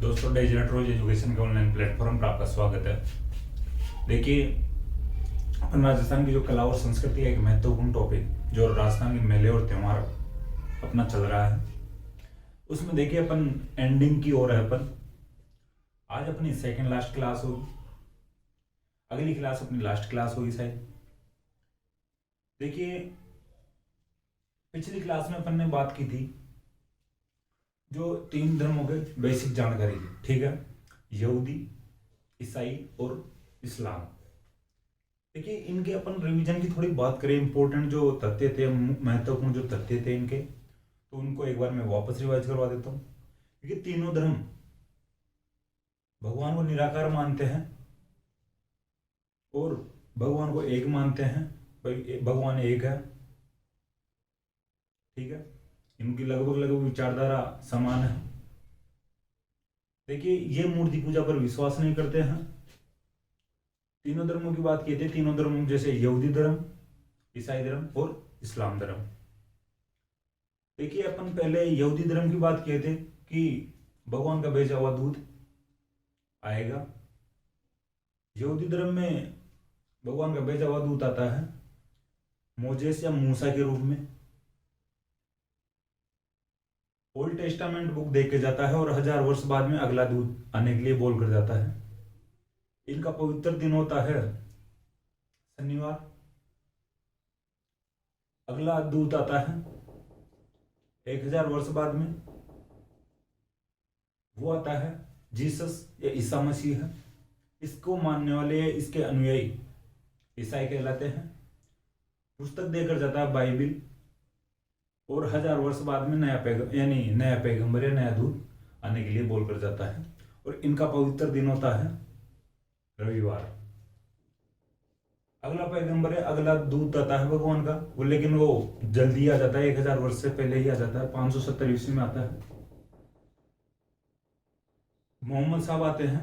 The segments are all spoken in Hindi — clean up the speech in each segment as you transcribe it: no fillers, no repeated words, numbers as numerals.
दोस्तों, डिजिटल रोज एजुकेशन के ऑनलाइन प्लेटफॉर्म पर आपका स्वागत है। देखिए, अपन राजस्थान की जो कला और संस्कृति है एक महत्वपूर्ण टॉपिक जो राजस्थान के मेले और त्योहार अपना चल रहा है, उसमें देखिए अपन एंडिंग की ओर है। अपन आज अपनी सेकंड लास्ट क्लास होगी, अगली क्लास अपनी लास्ट क्लास होगी शायद। देखिए, पिछली क्लास में अपन ने बात की थी जो तीन धर्मों के बेसिक जानकारी थी, ठीक है, यहूदी, ईसाई और इस्लाम। देखिए, इनके अपन रिवीजन की थोड़ी बात करें, इंपॉर्टेंट जो तथ्य थे, महत्वपूर्ण जो तथ्य थे इनके, तो उनको एक बार मैं वापस रिवाइज करवा देता हूँ। देखिए, तीनों धर्म भगवान को निराकार मानते हैं और भगवान को एक मानते हैं, भगवान एक है, ठीक है। इनकी लगभग लगभग विचारधारा समान है। देखिए, ये मूर्ति पूजा पर विश्वास नहीं करते हैं। तीनों धर्मों की बात की थी, तीनों धर्मों जैसे यहूदी धर्म, ईसाई धर्म और इस्लाम धर्म। देखिए, अपन पहले यहूदी धर्म की बात किए थे कि भगवान का भेजा हुआ दूध आएगा। यहूदी धर्म में भगवान का भेजा हुआ दूत आता है मोजेस या मूसा के रूप में। ओल्ड टेस्टामेंट बुक देख के जाता है और 1000 वर्ष बाद में अगला दूत आने के लिए बोल कर जाता है। इनका पवित्र दिन होता है शनिवार। अगला दूत आता है 1000 वर्ष बाद में, वो आता है जीसस या ईसा मसीह है। इसको मानने वाले, इसके अनुयायी ईसाई कहलाते हैं। पुस्तक देकर जाता है बाइबिल, और 1000 वर्ष बाद में नया पैगंबर या नया दूत आने के लिए बोलकर जाता है। और इनका पवित्र दिन होता है रविवार। अगला पैगंबर है, अगला दूत आता है भगवान का, वो लेकिन वो जल्दी आ जाता है, 1000 वर्ष से पहले ही आ जाता है, 570 ईस्वी में आता है। मोहम्मद साहब आते हैं।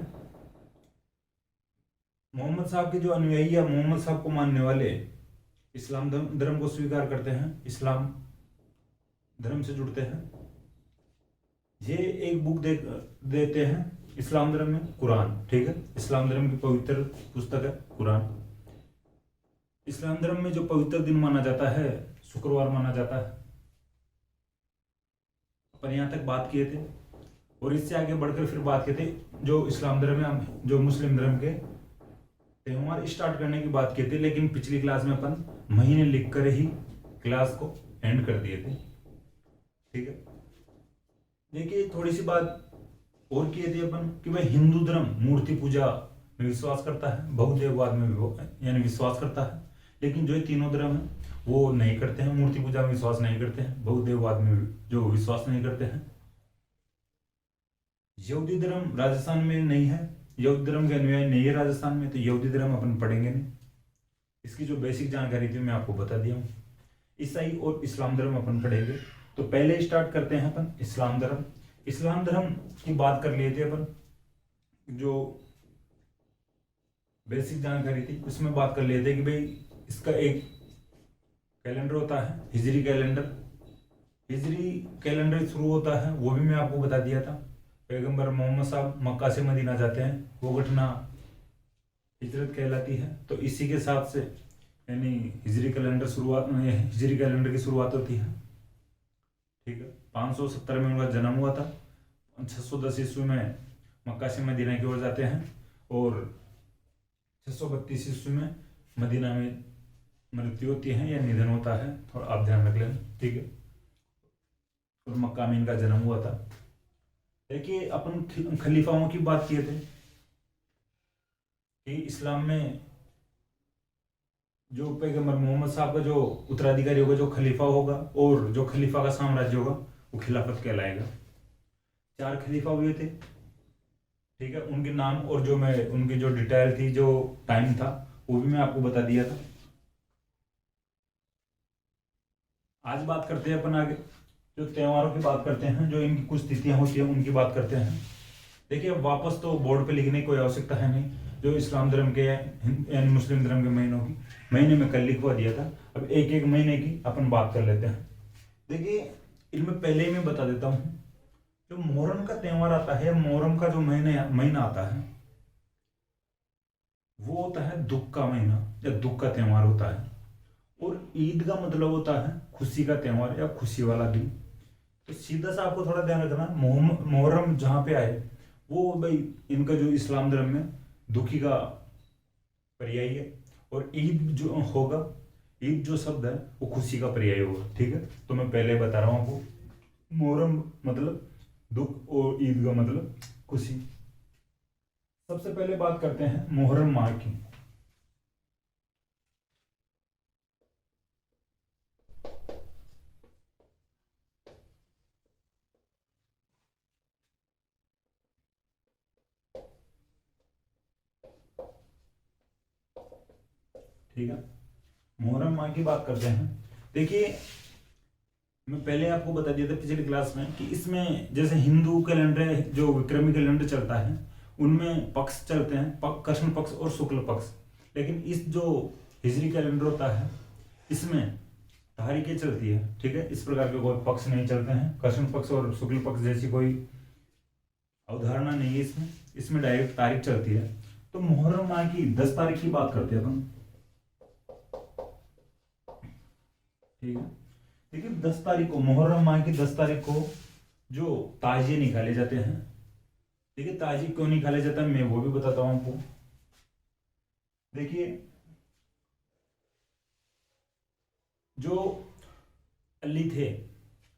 मोहम्मद साहब के जो अनुयायी या मोहम्मद साहब को मानने वाले इस्लाम धर्म को स्वीकार करते हैं, इस्लाम धर्म से जुड़ते हैं। ये एक बुक देते हैं इस्लाम धर्म में, कुरान, ठीक है। इस्लाम धर्म की पवित्र पुस्तक है कुरान। इस्लाम धर्म में जो पवित्र दिन माना जाता है शुक्रवार माना जाता है। अपन यहाँ तक बात किए थे और इससे आगे बढ़कर फिर बात किए थे जो इस्लाम धर्म में जो मुस्लिम धर्म के त्योहार स्टार्ट करने की बात की थी। लेकिन पिछली क्लास में अपन महीने लिख कर ही क्लास को एंड कर दिए थे, ठीक है। देखिए, थोड़ी सी बात और किए थे अपन कि भाई हिंदू धर्म मूर्ति पूजा में विश्वास करता है, बहुदेववाद में यानी विश्वास करता है। लेकिन जो ये तीनों धर्म है वो नहीं करते हैं, मूर्ति पूजा में विश्वास नहीं करते हैं, बहुदेववाद में जो विश्वास नहीं करते हैं। यहूदी धर्म राजस्थान में नहीं है, यहूदी धर्म के अनुयायी नहीं है राजस्थान में, तो यहूदी धर्म अपन पढ़ेंगे नहीं। इसकी जो बेसिक जानकारी थी मैं आपको बता दिया हूँ। ईसाई और इस्लाम धर्म अपन पढ़ेंगे। तो पहले स्टार्ट करते हैं अपन इस्लाम धर्म। इस्लाम धर्म की बात कर लिए थे अपन, जो बेसिक जानकारी थी उसमें बात कर लिए थे कि भाई इसका एक कैलेंडर होता है हिजरी कैलेंडर। हिजरी कैलेंडर शुरू होता है, वो भी मैं आपको बता दिया था। पैगंबर मोहम्मद साहब मक्का से मदीना जाते हैं, वो घटना हिजरत कहलाती है। तो इसी के साथ से यानी हिजरी कैलेंडर की शुरुआत होती है, ठीक है। 570 में उनका जन्म हुआ था, 610 ईस्वी में मक्का से मदीना की ओर जाते हैं और 632 ईस्वी में मदीना में मृत्यु होती है या निधन होता है, थोड़ा आप ध्यान रख लेना, ठीक है। और मक्का में इनका जन्म हुआ था। देखिए, अपन खलीफाओं की बात किए थे कि इस्लाम में जो पैगंबर मोहम्मद साहब का जो उत्तराधिकारी होगा, जो खलीफा होगा, और जो खलीफा का साम्राज्य होगा वो खिलाफत कहलाएगा। 4 खलीफा हुए थे, ठीक है। उनके नाम और जो मैं उनकी जो डिटेल थी, जो टाइम था, वो भी मैं आपको बता दिया था। आज बात करते हैं अपन आगे जो त्योहारों की बात करते हैं, जो इनकी कुछ तिथियां होती हैं उनकी बात करते हैं। देखिए, वापस तो बोर्ड पे लिखने की कोई आवश्यकता है नहीं। जो इस्लाम धर्म के यानी मुस्लिम धर्म के महीने में कल लिखवा दिया था। अब एक एक महीने की अपन बात कर लेते हैं। देखिए, इनमें पहले ही मैं बता देता हूँ जो मुहर्रम का त्यौहार आता है, मुहर्रम का जो महीना आता है, वो होता है दुख का महीना या दुख का त्यौहार होता है। और ईद का मतलब होता है खुशी का त्यौहार या खुशी वाला दिन। तो सीधा सा आपको थोड़ा ध्यान रखना, मुहर्रम जहाँ पे आए वो भाई इनका जो इस्लाम धर्म में दुखी का पर्याय है, और ईद जो होगा, ईद जो शब्द है वो खुशी का पर्याय होगा। ठीक है, तो मैं पहले बता रहा हूँ आपको, मुहर्रम मतलब दुख और ईद का मतलब खुशी। सबसे पहले बात करते हैं मुहर्रम माह की। ठीक है, मुहर्रम माह की बात करते हैं। देखिए, मैं पहले आपको बता दिया था पिछली क्लास में कि इसमें जैसे हिंदू कैलेंडर जो विक्रमी कैलेंडर चलता है उनमें पक्ष चलते हैं, कृष्ण पक्ष और शुक्ल पक्ष। लेकिन इस जो हिजरी कैलेंडर होता है इसमें तारीखें चलती है। ठीक है, इस प्रकार के कोई पक्ष नहीं चलते हैं, कृष्ण पक्ष और शुक्ल पक्ष जैसी कोई अवधारणा नहीं है इसमें। इसमें डायरेक्ट तारीख चलती है। तो मुहर्रम माह की 10 तारीख की बात करते हैं अपन। ठीक है, देखिए 10 तारीख को, मुहर्रम माह की 10 तारीख को जो ताजिए निकाले जाते हैं। ठीक है, ताजिए क्यों निकाले जाता है मैं वो भी बताता हूं आपको। देखिए, जो अली थे,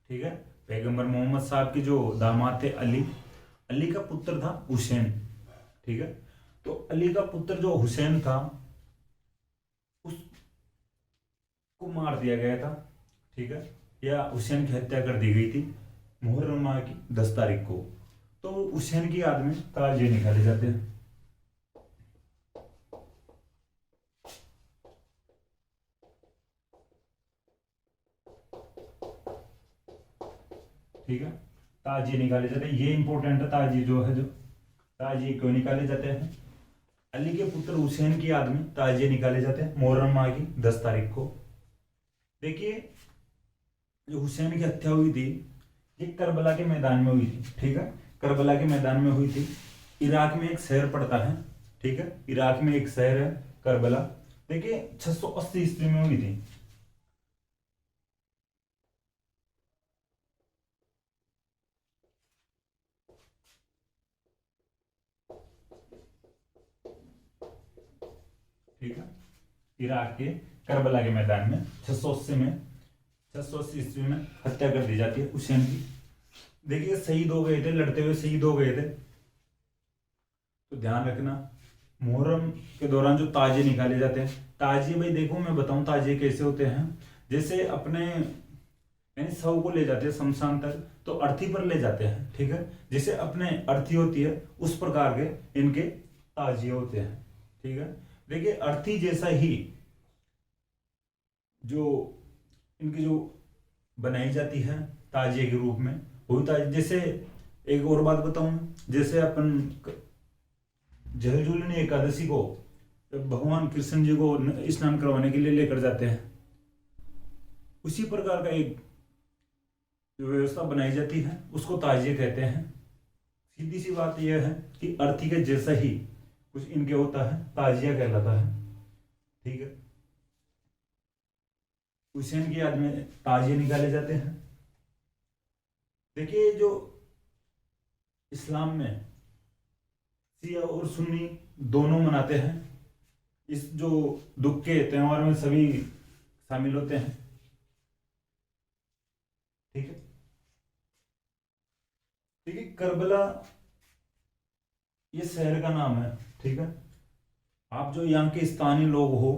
ठीक है, पैगंबर मोहम्मद साहब के जो दामाद थे अली, अली का पुत्र था हुसैन। ठीक है, तो अली का पुत्र जो हुसैन था उसको मार दिया गया था। ठीक है, या हुसैन की हत्या कर दी गई थी मुहर्रम माह की 10 तारीख को। तो हुसैन की याद में ताजिए निकाले जाते हैं। ठीक है, ताजिए निकाले जाते हैं, ये इंपॉर्टेंट है। ताजिए जो है, जो ताजिए क्यों निकाले जाते हैं, अली के पुत्र हुसैन की याद में ताजिए निकाले जाते हैं मुहर्रम माह की 10 तारीख को। देखिए, जो हुसैन की हत्या हुई थी ये करबला के मैदान में हुई थी। ठीक है, करबला के मैदान में हुई थी। इराक में एक शहर पड़ता है। ठीक है, इराक में एक शहर है करबला। देखिए 680 ईस्वी में हुई थी। ठीक है, इराक के करबला के मैदान में 680 ईस्वी में हत्या कर दी जाती है हुसैन की। देखिए शहीद हो गए थे, लड़ते हुए शहीद हो गए थे। तो ध्यान रखना, मुहर्रम के दौरान जो ताजिए निकाले जाते हैं, ताजिए भाई देखो मैं बताऊं ताजिए कैसे होते हैं। जैसे अपने यानी शव को ले जाते हैं शमशान तक, तो अर्थी पर ले जाते हैं। ठीक है, जैसे अपने अर्थी होती है उस प्रकार के इनके ताजिए होते हैं। ठीक है, देखिए अर्थी जैसा ही जो इनकी जो बनाई जाती है ताजिए के रूप में, वही ताजिए। जैसे एक और बात बताऊं, जैसे अपन जहलजुलनी एकादशी को जब भगवान कृष्ण जी को स्नान करवाने के लिए लेकर जाते हैं, उसी प्रकार का एक जो व्यवस्था बनाई जाती है उसको ताजिए कहते हैं। सीधी सी बात यह है कि अर्थी के जैसा ही कुछ इनके होता है, ताजिया कहलाता है। ठीक है, हुसैन की याद में ताजिए निकाले जाते हैं। देखिए, जो इस्लाम में शिया और सुन्नी दोनों मनाते हैं, इस जो दुख के त्योहार में सभी शामिल होते हैं। ठीक है, ठीक है, करबला ये शहर का नाम है। ठीक है, आप जो यहाँ के स्थानीय लोग हो,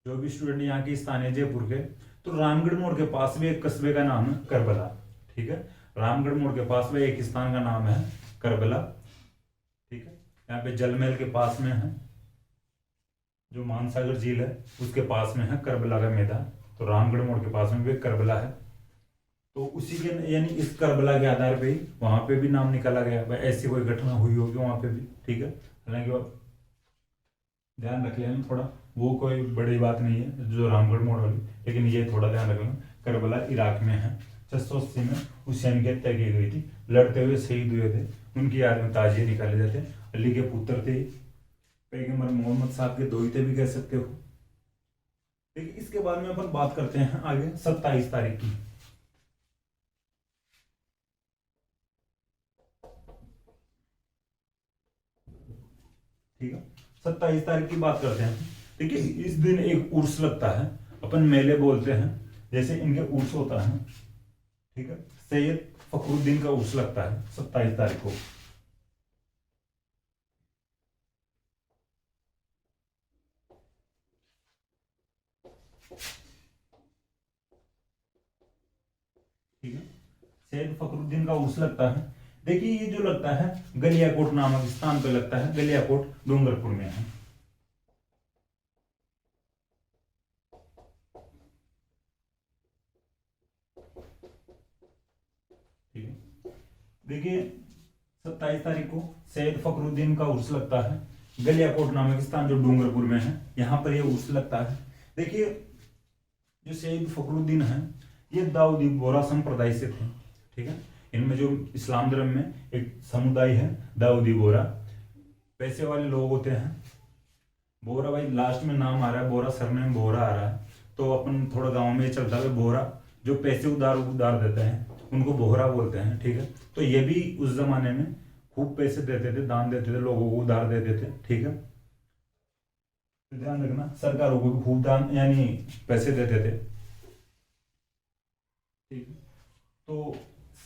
जो भी स्टूडेंट यहाँ के स्थानीय जयपुर के, तो रामगढ़ मोड़ के पास में एक कस्बे का नाम है करबला। ठीक है, रामगढ़ मोड़ के पास में एक स्थान का नाम है करबला। ठीक है, यहाँ पे जल महल के पास में है, जो मानसागर झील है उसके पास में है करबला का मैदान। तो रामगढ़ मोड़ के पास में भी करबला है। तो उसी के यानी इस करबला के आधार पे ही वहां पे भी नाम निकाला गया, भाई ऐसी कोई घटना हुई होगी वहां पे भी। ठीक है, हालांकि आप ध्यान रख लेना थोड़ा, वो कोई बड़ी बात नहीं है जो रामगढ़ मोड़ वाली, लेकिन ये थोड़ा ध्यान रख लेना, करबला इराक में है। 680 में हुसैन की हत्या की गई थी। लड़ते हुए शहीद हुए थे, उनकी याद में ताजिए निकाले जाते हैं। अली के पुत्र थे, पैगंबर मोहम्मद साहब के दोहिते भी कह सकते हो। देखिए इसके बाद में अपन बात करते हैं आगे 27 तारीख की। ठीक है, 27 तारीख की बात करते हैं। देखिए इस दिन एक उर्स लगता है, अपन मेले बोलते हैं, जैसे इनके उर्स होता है। ठीक है, सैयद फखरुद्दीन का उर्स लगता है 27 तारीख को। ठीक है, सैयद फखरुद्दीन का उर्स लगता है। देखिए ये जो लगता है गलियाकोट नामक स्थान पे लगता है, गलियाकोट डूंगरपुर में है। ठीक है, देखिए 27 तारीख को सैयद फखरुद्दीन का उर्स लगता है, गलियाकोट नामक स्थान जो डूंगरपुर में है, यहाँ पर ये उर्स लगता है। देखिए जो सैयद फखरुद्दीन है ये दाऊदी बोहरा संप्रदाय से थे। ठीक है, इनमें जो इस्लाम धर्म में एक समुदाय है दाऊदी बोहरा, पैसे वाले लोग होते हैं। बोहरा भाई लास्ट में नाम आ रहा है, बोहरा सरनेम बोहरा आ रहा है, तो अपन थोड़ा गांव में चलता है बोहरा, जो पैसे उधार उधार देते हैं उनको बोहरा बोलते हैं। ठीक है, तो ये भी उस जमाने में खूब पैसे देते थे, दान देते थे, लोगों को उधार देते थे। ठीक है, तो ध्यान रखना, सरकारों को भी खूब दान यानी पैसे देते थे। ठीक है, तो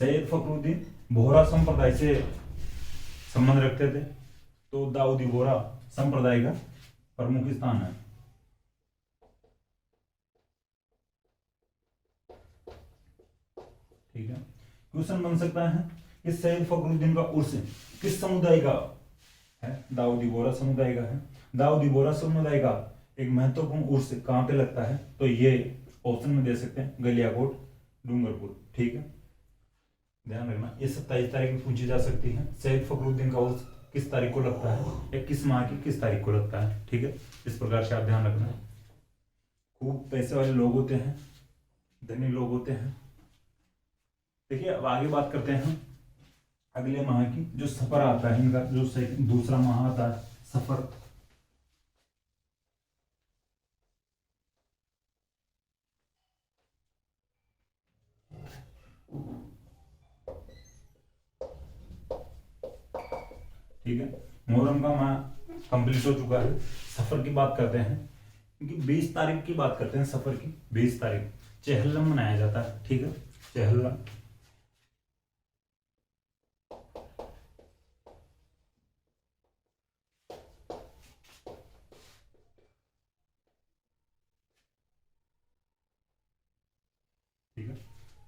सैयद फखरुद्दीन बोहरा संप्रदाय से संबंध रखते थे, तो दाऊदी बोहरा संप्रदाय का प्रमुख स्थान है। ठीक है, क्वेश्चन बन सकता है कि सैयद फखरुद्दीन का उर्स किस समुदाय का है? दाऊदी बोहरा समुदाय का है। दाऊदी बोहरा समुदाय का एक महत्वपूर्ण उर्स कहाँ पे लगता है? तो ये ऑप्शन में दे सकते हैं, गलियाकोट डूंगरपुर। ठीक है, ध्यान रखना ये 27 तारीख में पूछी जा सकती है। सैयद फखरुद्दीन का उर्स किस तारीख को लगता है या किस माह की किस तारीख को लगता है? ठीक है, इस प्रकार से आप ध्यान रखना। खूब पैसे वाले लोग होते हैं, धनी लोग होते हैं। देखिए अब आगे बात करते हैं अगले माह की। जो सफर आता है इनका, जो दूसरा माह आता है सफर, ठीक है, मुहर्रम का माह कंप्लीट हो चुका है। सफर की बात करते हैं, क्योंकि 20 तारीख की बात करते हैं सफर की। 20 तारीख चेहल्लम मनाया जाता है। ठीक है, चेहल्लम। ठीक है,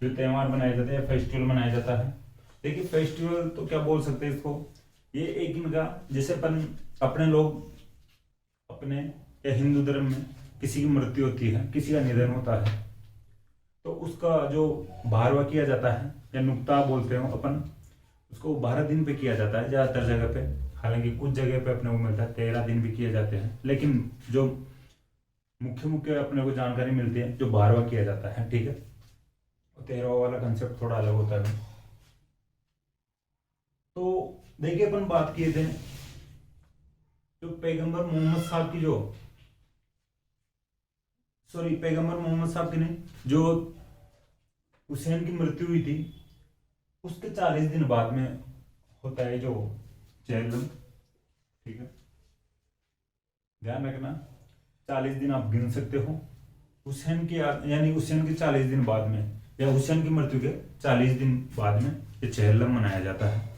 जो त्योहार मनाए जाते हैं, फेस्टिवल मनाया जाता है। देखिए फेस्टिवल तो क्या बोल सकते हैं इसको, ये एक इनका, जैसे अपन अपने लोग अपने या हिंदू धर्म में किसी की मृत्यु होती है, किसी का निधन होता है, तो उसका जो भारवा किया जाता है या नुक्ता बोलते हैं अपन, उसको 12 दिन पे किया जाता है ज़्यादातर जगह पे। हालांकि कुछ जगह पे अपने को मिलता है 13 दिन भी किए जाते हैं, लेकिन जो मुख्य मुख्य अपने को जानकारी मिलती है जो 12वां किया जाता है। ठीक है, 13वां वाला कंसेप्ट थोड़ा अलग होता है। तो देखिए अपन बात किए थे जो पैगंबर मोहम्मद साहब की जो पैगंबर मोहम्मद साहब की नहीं, जो हुसैन की मृत्यु हुई थी उसके 40 दिन बाद में होता है जो चेहल्लम। ठीक है, ध्यान रखना 40 दिन आप गिन सकते हो हुसैन की यानी हुसैन के 40 दिन बाद में या हुसैन की मृत्यु के 40 दिन बाद में ये चेहल्लम मनाया जाता है।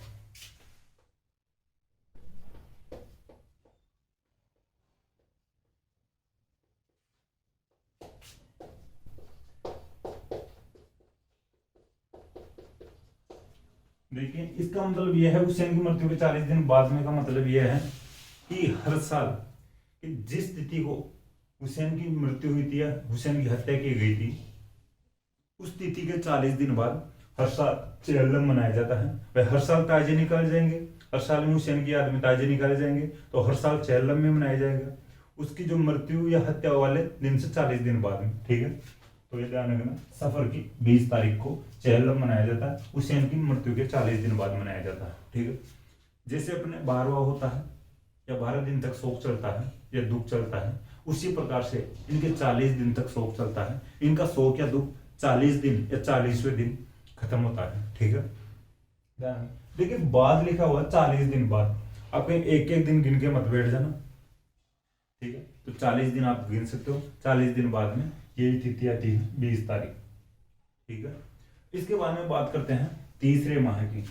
देखिए इसका मतलब यह है, हुसैन की मृत्यु के 40 दिन बाद में का मतलब यह है कि हर साल कि जिस तिथि को हुसैन की मृत्यु हुई थी या हुसैन की हत्या की गई थी, उस तिथि के 40 दिन बाद हर साल चेहल्लम मनाया जाता है। वह हर साल ताजे निकाले जाएंगे, हर साल में हुसैन की याद में ताजे निकाले जाएंगे, तो हर साल चेहल्लम में मनाया जाएगा उसकी जो मृत्यु या हत्या वाले दिन से 40 दिन बाद में। ठीक है, तो ये ध्यान रखना, सफर की 20 तारीख को चेहल्लम मनाया जाता है, हुसैन की मृत्यु के 40 दिन बाद मनाया जाता है। ठीक है, जैसे अपने 12वां होता है या 12 दिन तक शोक चलता है या दुख चलता है, उसी प्रकार से इनके 40 दिन तक शोक चलता है। इनका शोक या दुख 40 दिन या 40वें दिन खत्म होता है। ठीक है, देखिए बाद लिखा हुआ 40 दिन बाद, आप कहीं एक एक दिन गिन के मत बैठ जाना। ठीक है, तो 40 दिन आप गिन सकते हो, 40 दिन बाद में यही तिथि आती है 20 तारीख। ठीक है, इसके बाद में बात करते हैं तीसरे माह की।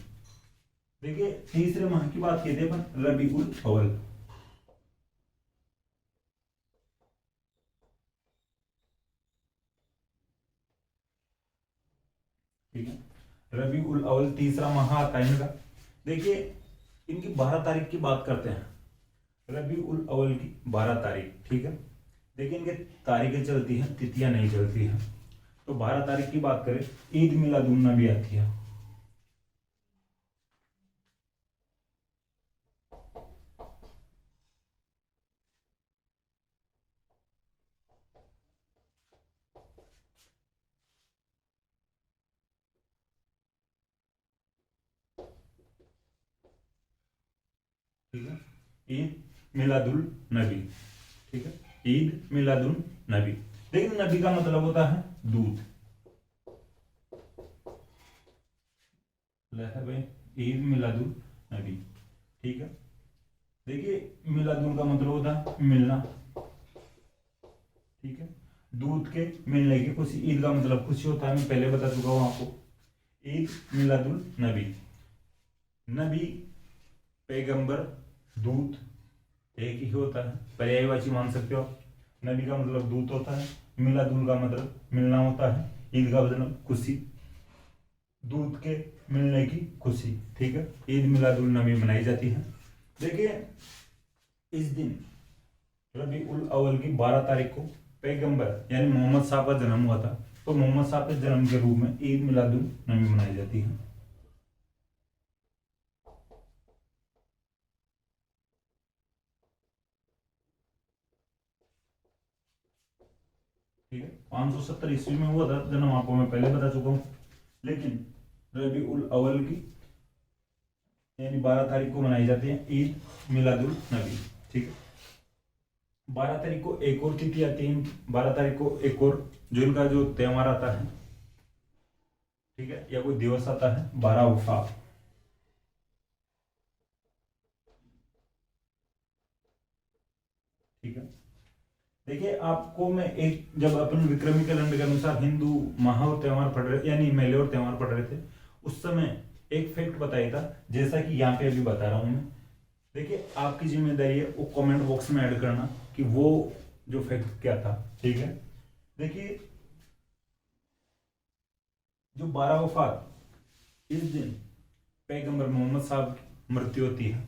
देखिए तीसरे माह की बात की थी अपन, रबीउल अव्वल। ठीक है, रबीउल अव्वल तीसरा माह आता है इनका। देखिए इनकी 12 तारीख की बात करते हैं, रबीउल अव्वल की 12 तारीख। ठीक है, देखिए इनके तारीखें चलती हैं, तिथियां नहीं चलती हैं। तो 12 तारीख की बात करें, ईद मिलादुन नबी आती है। ठीक है, ईद मिलादुल नबी। ठीक है, ईद मिलादुल नबी। देखिए नबी का मतलब होता है दूध। ईद मिलादुल नबी। ठीक है, देखिए मिलादुल का मतलब होता है मिलना। ठीक है, दूध के मिलने की खुशी, ईद का मतलब खुशी होता है, मैं पहले बता चुका हूं आपको। ईद मिलादुल नबी, नबी पैगंबर दूत एक ही होता है, पर्यायवाची मान सकते हो आप। नबी का मतलब दूत होता है, मिलादुल का मतलब मिलना होता है, ईद का मतलब खुशी, दूध के मिलने की खुशी। ठीक है, ईद मिलादुल नबी मनाई जाती है। देखिए इस दिन रबीउल अव्वल की 12 तारीख को पैगंबर यानी मोहम्मद साहब का जन्म हुआ था, तो मोहम्मद साहब के जन्म के रूप में ईद मिलादुल नबी मनाई जाती है। ठीक है, 570 ईस्वी में हुआ था जन्म, आपको मैं पहले बता चुका हूं। लेकिन रबीउल अव्वल की यानी 12 तारीख को मनाई जाती है ईद मिलादुल नबी। ठीक है, 12 तारीख को एक और तिथि आती है, 12 तारीख को एक और जो इनका जो त्योहार आता है, ठीक है, या कोई दिवस आता है, 12 वफा। ठीक है, देखिए आपको मैं एक, जब अपन विक्रमी कैलेंडर के अनुसार हिंदू माह और त्योहार पढ़ रहे यानी मेले और त्योहार पढ़ रहे थे, उस समय एक फैक्ट बताया था, जैसा कि यहाँ पे अभी बता रहा हूं मैं। देखिए आपकी जिम्मेदारी है वो कमेंट बॉक्स में ऐड करना कि वो जो फैक्ट क्या था। ठीक है, देखिए जो 12 वफात, इस दिन पैगंबर मोहम्मद साहब की मृत्यु होती है।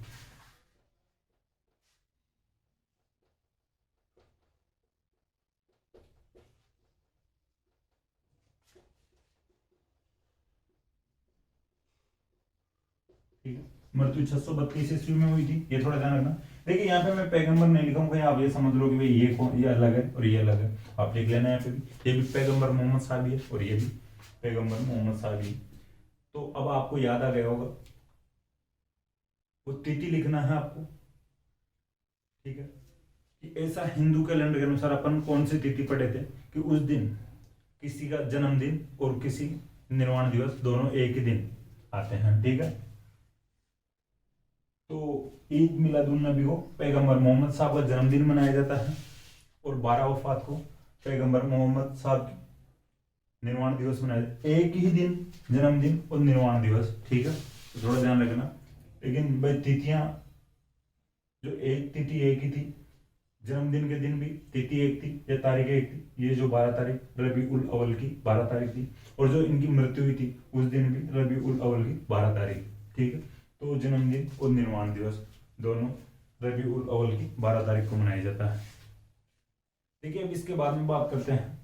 ठीक है, मृत्यु 632 ईस्वी में हुई थी, ये थोड़ा ध्यान रखना। देखिए यहाँ पे मैं पैगंबर नहीं लिखा हूँ कहीं, आप ये समझ लो कि भाई ये कौन, ये अलग है और ये अलग है, आप लिख लेना यहाँ पे भी, ये भी पैगंबर मोहम्मद साहब है और ये भी पैगंबर मोहम्मद साहब ही। तो अब आपको याद आ गया होगा, वो तिथि लिखना है आपको। ठीक है, कि ऐसा हिंदू कैलेंडर के अनुसार अपन कौन सी तिथि पढ़े थे कि उस दिन किसी का जन्मदिन और किसी निर्वाण दिवस दोनों एक ही दिन आते हैं। ठीक है, तो ईद मिलादुन नबी को पैगंबर मोहम्मद साहब का जन्मदिन मनाया जाता है, और 12 वफात को पैगंबर मोहम्मद साहब की निर्वाण दिवस मनाया जाता है। एक ही दिन जन्मदिन और निर्वाण दिवस। ठीक है, तो थोड़ा ध्यान रखना। लेकिन भाई तिथियां जो एक तिथि एक ही थी, जन्मदिन के दिन भी तिथि एक थी या तारीख एक थी, ये जो 12 तारीख रबीउल अव्वल की 12 तारीख थी, और जो इनकी मृत्यु हुई थी उस दिन भी रबीउल अव्वल की 12 तारीख। ठीक है, तो जन्मदिन और निर्वाण दिवस दोनों रबीउल अव्वल की 12 तारीख को मनाया जाता है। देखिए अब इसके बाद में बात करते हैं,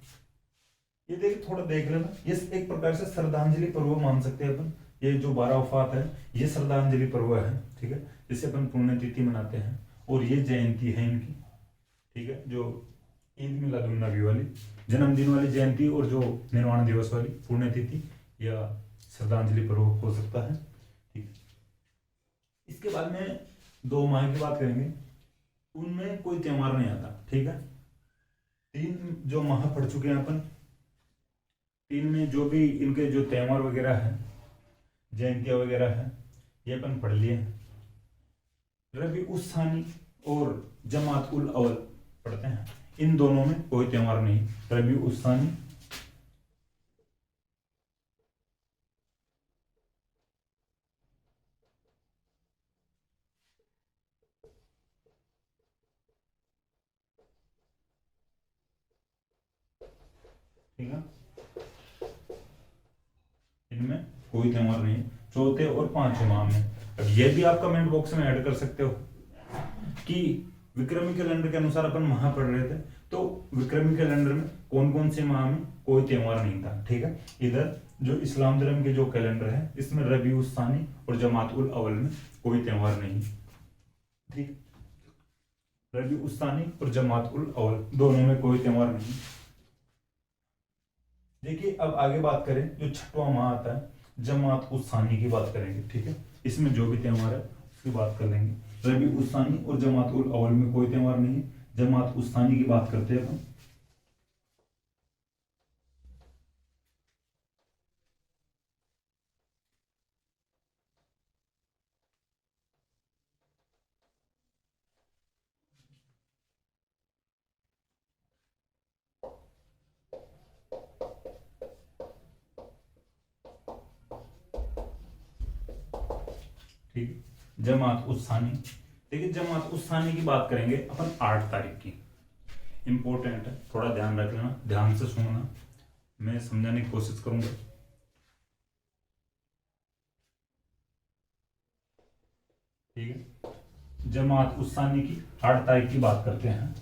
ये देखिए थोड़ा देख लेना, ये एक प्रकार से श्रद्धांजलि पर्व मान सकते हैं अपन। ये जो 12 वफात है ये श्रद्धांजलि पर्व है। ठीक है, जिसे अपन पुण्यतिथि मनाते हैं, और ये जयंती है इनकी। ठीक है, जो ईद मिलादुन नबी वाली जन्मदिन वाली जयंती और जो निर्वाण दिवस वाली पुण्यतिथि या श्रद्धांजलि पर्व हो सकता है। ठीक, इसके बाद में 2 माह की बात करेंगे, उनमें कोई त्योहार नहीं आता। ठीक है, 3 जो माह पढ़ चुके हैं अपन, 3 में जो भी इनके जो त्योहार वगैरह है, जयंतियाँ वगैरह है, ये अपन पढ़ लिए हैं। रबी उस सानी और जमात उल अवल पढ़ते हैं, इन दोनों में कोई त्योहार नहीं। रबी उस सानी ठीक है, इनमें कोई त्योहार नहीं है। चौथे और पांचवें माह में, अब ये भी आप कमेंट बॉक्स में ऐड कर सकते हो कि विक्रमी कैलेंडर के अनुसार अपन माह पढ़ रहे थे, तो विक्रमी कैलेंडर में कौन कौन से माह में कोई त्योहार नहीं था। ठीक है, इधर जो इस्लाम धर्म के जो कैलेंडर है, इसमें रबी उस सानी और जमात उल अवल में कोई त्योहार नहीं। ठीक, रबी उस सानी और जमात उल अवल दोनों में कोई त्योहार नहीं। देखिए, अब आगे बात करें, जो छठवां माह आता है, जमात उस सानी की बात करेंगे। ठीक है, इसमें जो भी त्योहार है उसकी बात कर लेंगे। रबी उस सानी और जमात उल अवल में कोई त्योहार नहीं है। जमात उस सानी की बात करते हैं अपन। ठीक, जमात उस सानी। देखिए, जमात उस सानी की बात करेंगे अपन 8 तारीख की। इंपॉर्टेंट है, थोड़ा ध्यान रख लेना, ध्यान से सुनना, मैं समझाने की कोशिश करूंगा। ठीक है, जमात उस सानी की 8 तारीख की बात करते हैं,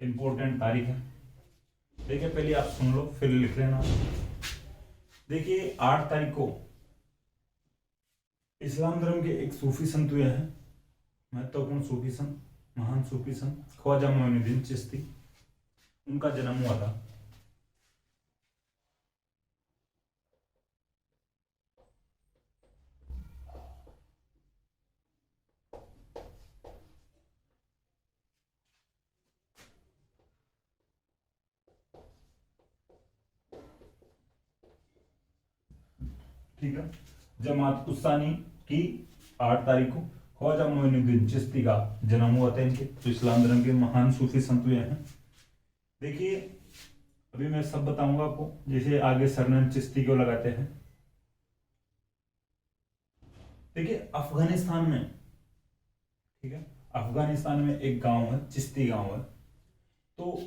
इंपॉर्टेंट तारीख है। देखिए, पहले आप सुन लो फिर लिख लेना। देखिए, 8 तारीख को इस्लाम धर्म के एक सूफी संत हुए हैं, महत्वपूर्ण सूफी संत, महान सूफी संत ख्वाजा मोइनुद्दीन चिश्ती, उनका जन्म हुआ था। ठीक है, जमात उस्सानी की 8 तारीख को ख्वाजा मोइनुद्दीन चिश्ती का जन्म हुआ था। इनके तो इस्लाम धर्म के महान सूफी संत हुए हैं। देखिए, अभी मैं सब बताऊंगा आपको, जैसे आगे सरनेम चिश्ती क्यों लगाते हैं। देखिए, अफगानिस्तान में, ठीक है, अफगानिस्तान में एक गांव है, चिश्ती गांव है। तो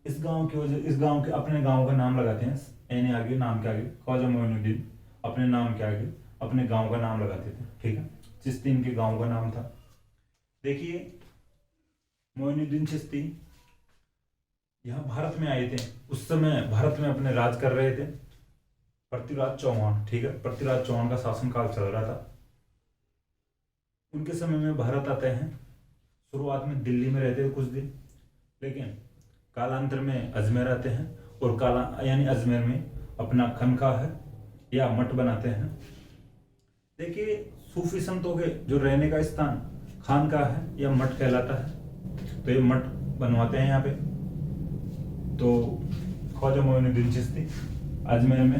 इस गांव की वजह, इस गांव के अपने गांव का नाम लगाते हैं, यानी आगे नाम के आगे ख्वाजा मोइनुद्दीन अपने नाम के आगे अपने गांव का नाम लगाते थे। ठीक है, चिश्ती इनके गांव का नाम था। देखिए, मोइनुद्दीन चिश्ती यहाँ भारत में आए थे, उस समय भारत में अपने राज कर रहे थे पृथ्वीराज चौहान। ठीक है, पृथ्वीराज चौहान का शासनकाल चल रहा था। उनके समय में भारत आते हैं। शुरुआत में दिल्ली में रहते थे कुछ दिन, लेकिन कालांतर में अजमेर आते हैं और काला यानी अजमेर में अपना खनका है या मठ बनाते हैं। देखिए, सूफी संतों के जो रहने का स्थान खानका है या मठ कहलाता है, तो ये मठ बनवाते हैं यहाँ पे। तो ख्वाजा मोइनुद्दीन चिश्ती अजमेर में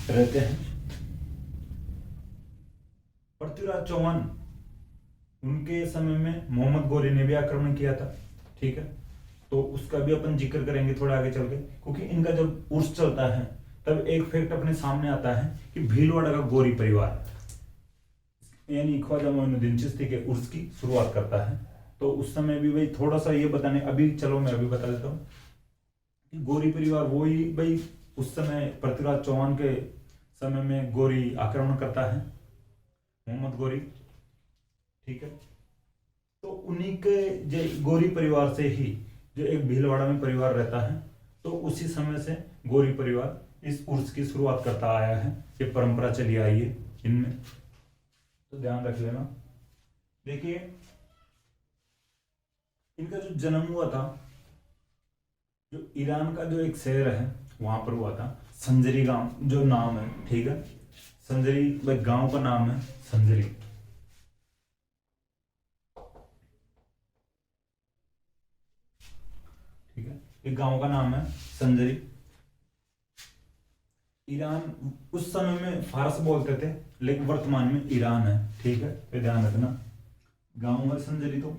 रहते हैं। पृथ्वीराज चौहान, उनके समय में मोहम्मद गोरी ने भी आक्रमण किया था। ठीक है, तो उसका भी अपन जिक्र करेंगे थोड़ा आगे चल के, क्योंकि इनका जब उर्स चलता है तब एक फैक्ट अपने सामने आता है कि भीलवाड़ा का गोरी परिवार यानी ख्वाजा मोइनुद्दीन चिश्ती के उर्स की शुरुआत करता है। तो उस समय भी भाई थोड़ा सा ये बताने, अभी चलो मैं अभी बता देता हूँ कि गोरी परिवार वही भाई उस समय पृथ्वीराज चौहान के समय में गोरी आक्रमण करता है, मोहम्मद गोरी। ठीक है, तो उन्हीं के गोरी परिवार से ही जो एक भीलवाड़ा में परिवार रहता है, तो उसी समय से गोरी परिवार इस उर्स की शुरुआत करता आया है, ये परंपरा चली आई है इनमें, तो ध्यान रख लेना। देखिए, इनका जो जन्म हुआ था, जो ईरान का जो एक शहर है वहां पर हुआ था, संजरी गांव जो नाम है, ठीक है, संजरी भाई गांव का नाम है संजरी। ठीक है, एक गांव का नाम है संजरी। ईरान उस समय में फारस बोलते थे, लेकिन वर्तमान में ईरान है। ठीक है, तो ध्यान रखना, गांव है संजरी। तो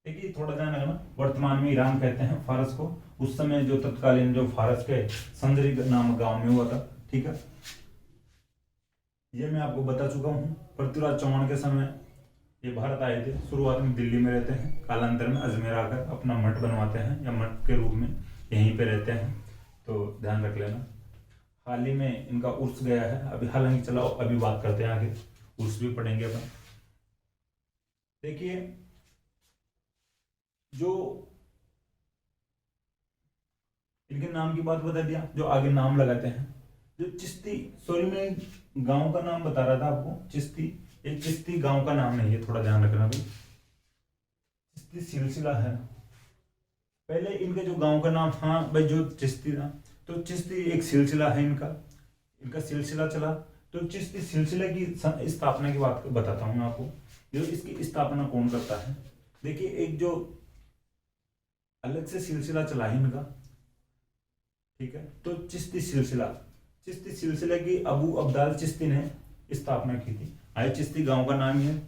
देखिए थोड़ा ध्यान रखना, वर्तमान में ईरान कहते हैं फारस को, उस समय जो तत्कालीन जो फारस के संजरी नामक गांव में हुआ था। ठीक है, ये मैं आपको बता चुका हूँ। पृथ्वीराज चौहान के समय ये भारत आए थे, शुरुआत में दिल्ली में रहते हैं, कालांतर में अजमेर आकर अपना मठ बनवाते हैं, या मठ के रूप में यहीं पे रहते हैं। तो ध्यान रख लेना। हाल ही में इनका उर्स गया है अभी, हालांकि चलो अभी बात करते हैं आगे, उर्स भी पढ़ेंगे अपन। देखिए जो इनके नाम की बात बता दिया, जो आगे नाम लगाते हैं, जो चिश्ती, सॉरी मैं गांव का नाम बता रहा था आपको, चिश्ती, ये चिश्ती गांव का नाम नहीं है, थोड़ा ध्यान रखना भाई। चिश्ती सिलसिला है, पहले इनके जो गांव का नाम, हाँ भाई जो चिश्ती था, तो चिश्ती एक सिलसिला है इनका, इनका सिलसिला चला। तो चिश्ती सिलसिले की स्थापना की बात बताता हूँ मैं आपको, जो इसकी स्थापना कौन करता है। देखिए एक जो अलग से सिलसिला चला है इनका, ठीक है, तो चिश्ती सिलसिला, चिश्ती सिलसिले की अबू अब्दाल चिश्ती ने स्थापना की थी। आए चिश्ती गांव का नाम ही है।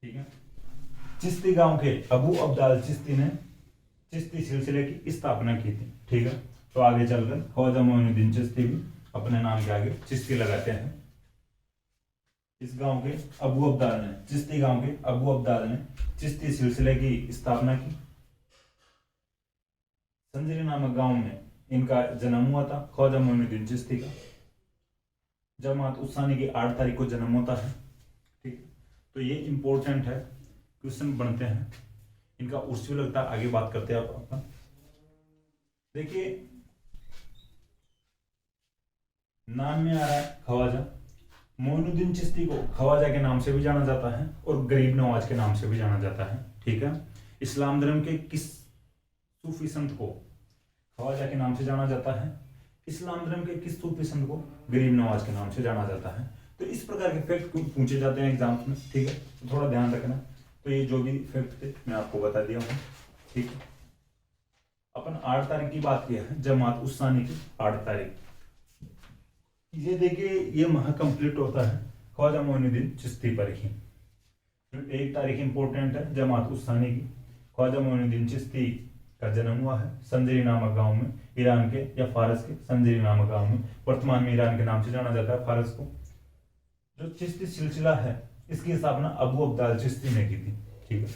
ठीक है, चिश्ती गांव के अबू अब्दाल चिश्ती ने चिश्ती सिलसिले की स्थापना की थी। ठीक है, तो आगे चलकर ख्वाजा मोइनुद्दीन चिश्ती भी अपने नाम के आगे चिश्ती लगाते हैं। इस गांव के अबू अब्दाल ने, चिश्ती गांव के अबू अब्दाल ने चिश्ती सिलसिले की स्थापना की। संजरी नामक गांव में इनका जन्म हुआ था, ख्वाजा मोइनुद्दीन चिश्ती का। जमात उस्सानी की 8 तारीख को जन्म होता है। ठीक, तो ये इंपॉर्टेंट है, क्वेश्चन बनते हैं, इनका उर्स भी लगता है, आगे बात करते हैं आप अपन। देखिए नाम में आ रहा है ख्वाजा मोइनुद्दीन चिश्ती को ख्वाजा के नाम से भी जाना जाता है और गरीब नवाज के नाम से भी जाना जाता है। ठीक है, इस्लाम धर्म के किस सूफी संत को ख्वाजा के नाम से जाना जाता है, इस्लाम धर्म के किस सूफी संत को गरीब नवाज के नाम से जाना जाता है। तो इस प्रकार के फैक्ट पूछे जाते हैं एग्जाम्स में। ठीक है, तो थोड़ा ध्यान रखना। तो ये जो भी फैक्ट थे मैं आपको बता दिया हूँ। ठीक है, अपन 8 तारीख की बात किया है, जमात उस्सानी की 8 तारीख। ये देखिए ये माह कंप्लीट होता है ख्वाजा मोइनुद्दीन चिश्ती पर ही। 1 तारीख इंपॉर्टेंट है जमात उस्सानी की, ख्वाजा मोइनुद्दीन चिश्ती का जन्म हुआ है संजरी नामक गांव में, ईरान के या फारस के संजरी नामक गांव में, वर्तमान में ईरान के नाम से जाना जाता है फारस को। जो चिश्ती सिलसिला है इसकी स्थापना अबू अब्दाल चिश्ती ने की थी। ठीक है,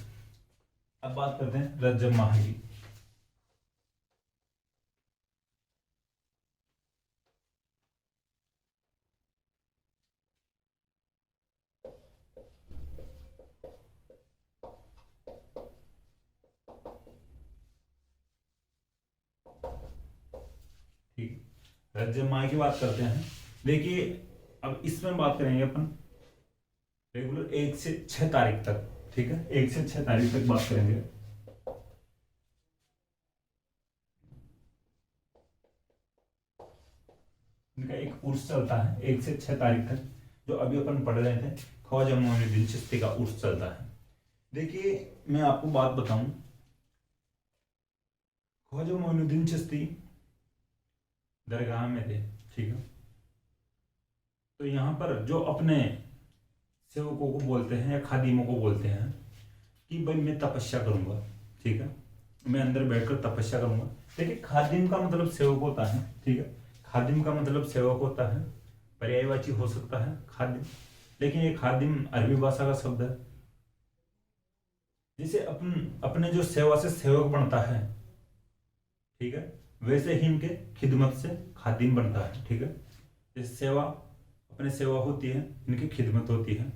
अब बात करते हैं रजब माह की। ठीक, रजब माह की बात करते हैं। देखिए अब इसमें बात करेंगे अपन रेगुलर 1 से 6 तारीख तक। ठीक है, 1 से 6 तारीख तक बात करेंगे। इनका एक उर्स चलता है 1 से 6 तारीख तक, जो अभी अपन पढ़ रहे थे, ख्वाजा मोइनुद्दीन चिश्ती का उर्स चलता है। देखिए मैं आपको बात बताऊं, ख्वाजा मोइनुद्दीन चिश्ती दरगाह में थे। ठीक है, तो यहाँ पर जो अपने सेवकों को बोलते हैं या खादिमों को बोलते हैं कि भाई मैं तपस्या करूंगा। ठीक है, मैं अंदर बैठकर तपस्या करूंगा। देखिए खादिम का मतलब सेवक होता है। ठीक है, खादिम का मतलब सेवक होता है, पर्यायवाची हो सकता है खादिम, लेकिन ये खादिम अरबी भाषा का शब्द है। जिसे अपन अपने जो सेवा से सेवक बनता है, ठीक है, वैसे ही इनके खिदमत से खादिम बनता है। ठीक है, जैसे सेवा अपने सेवा होती है, इनकी खिदमत होती है।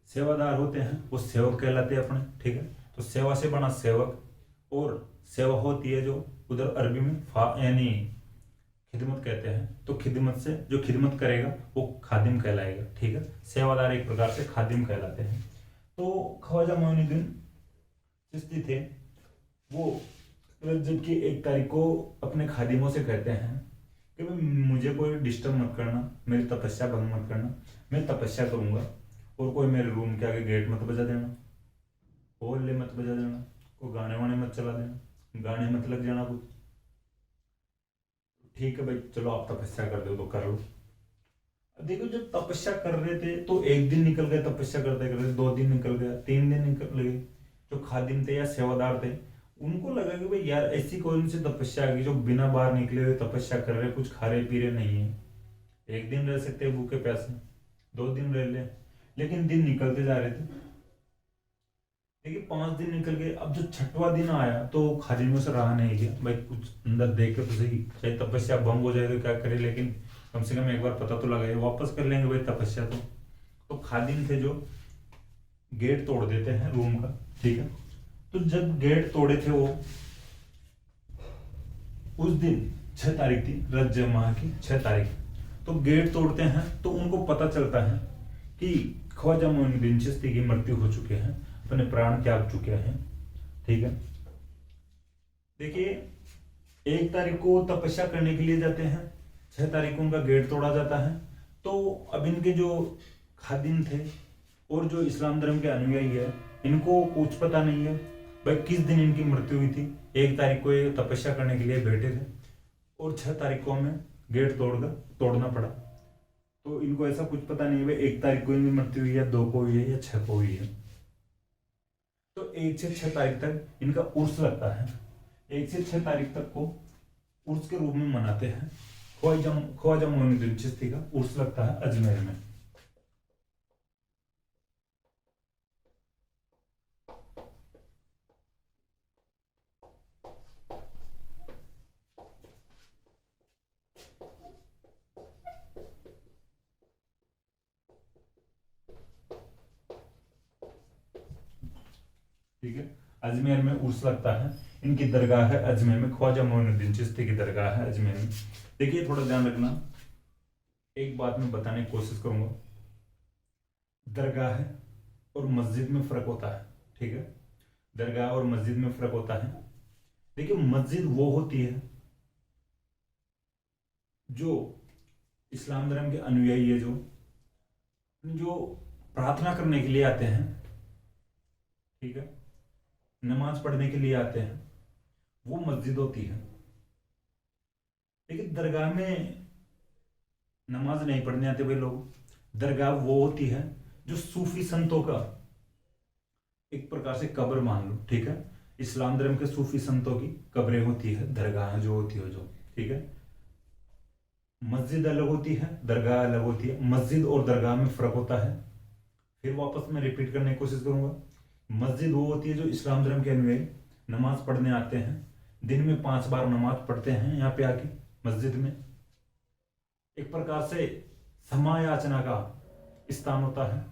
सेवादार होते हैं वो सेवक कहलाते हैं अपने। ठीक है, तो सेवा से बना सेवक, और सेवा होती है जो उधर अरबी में यानी खिदमत कहते हैं। तो खिदमत से जो खिदमत करेगा वो खादिम कहलाएगा। ठीक है, सेवादार एक प्रकार से खादिम कहलाते हैं। तो ख्वाजा मोइनुद्दीन चिश्ती थे, वो रजब की 1 तारीख को अपने खादिमों से कहते हैं कि भाई मुझे कोई डिस्टर्ब मत करना, मेरी तपस्या भंग मत करना, मैं तपस्या करूंगा, और कोई मेरे रूम के आगे गेट मत बजा देना, होल्ले मत बजा देना, कोई गाने वाने मत चला देना, गाने मत लग जाना कुछ। ठीक है भाई, चलो आप तपस्या कर दो तो कर लो। देखो जब तपस्या कर रहे थे तो 1 दिन निकल गया तपस्या करते करते, 2 दिन निकल गया, 3 दिन निकल गए। जो खादिम थे या सेवादार थे उनको लगा कि भाई यार ऐसी कौन सी तपस्या आ गई जो बिना बाहर निकले हुए तपस्या कर रहे, कुछ खा रहे पी रहे नहीं है। 1 दिन रह सकते भूखे प्यासे, 2 दिन रह ले, लेकिन दिन निकलते जा रहे थे। देखिए 5 दिन निकल गए, अब जो छठवां दिन आया तो खादिमों से रहा नहीं गया, भाई कुछ अंदर देख के तो सही, चाहे तपस्या भंग हो जाए तो क्या करे, लेकिन कम से कम एक बार पता तो लगाए, वापस कर लेंगे भाई तपस्या तो खादिम थे जो गेट तोड़ देते हैं रूम का। ठीक है, तो जब गेट तोड़े थे वो उस दिन 6 तारीख थी, रजब माह की 6 तारीख, तो गेट तोड़ते हैं तो उनको पता चलता है कि ख्वाजा मोइनुद्दीन चिश्ती की मृत्यु हो चुके हैं, अपने प्राण त्याग चुके हैं। ठीक है, देखिए 1 तारीख को तपस्या करने के लिए जाते हैं, 6 तारीख को उनका गेट तोड़ा जाता है। तो अब इनके जो खादिम थे और जो इस्लाम धर्म के अनुयायी है इनको कुछ पता नहीं है भाई किस दिन इनकी मृत्यु हुई थी। 1 तारीख को ये तपस्या करने के लिए बैठे थे और 6 तारीख को हमें गेट तोड़ना पड़ा। तो इनको ऐसा कुछ पता नहीं है भाई 1 तारीख को इनकी मृत्यु हुई है, 2 को हुई है या 6 को हुई है। तो 1 से 6 तारीख तक इनका उर्स लगता है। 1 से 6 तारीख तक को उर्स के रूप में मनाते हैं। ख्वाजा मोइनुद्दीन चिश्ती का उर्स लगता है अजमेर में। ठीक है, अजमेर में उर्स लगता है, इनकी दरगाह है अजमेर में, ख्वाजा मोइनुद्दीन चिश्ती की दरगाह है अजमेर में। देखिए थोड़ा ध्यान रखना, एक बात मैं बताने की कोशिश करूंगा, दरगाह और मस्जिद में फर्क होता है। ठीक है, दरगाह और मस्जिद में फर्क होता है। देखिए मस्जिद वो होती है जो इस्लाम धर्म के अनुयायी है, जो प्रार्थना करने के लिए आते हैं, ठीक है, नमाज पढ़ने के लिए आते हैं, वो मस्जिद होती है। लेकिन दरगाह में नमाज नहीं पढ़ने आते वे लोग। दरगाह वो होती है जो सूफी संतों का एक प्रकार से कब्र मान लो। ठीक है, इस्लाम धर्म के सूफी संतों की कब्रें होती है, दरगाह जो होती है जो। ठीक है, मस्जिद अलग होती है, दरगाह अलग होती है। मस्जिद और दरगाह में फर्क होता है। फिर वापस मैं रिपीट करने की कोशिश करूंगा। मस्जिद वो होती है जो इस्लाम धर्म के अनुयायी नमाज पढ़ने आते हैं, दिन में 5 बार नमाज पढ़ते हैं यहाँ पे आके मस्जिद में, एक प्रकार से क्षमा याचना का स्थान होता है।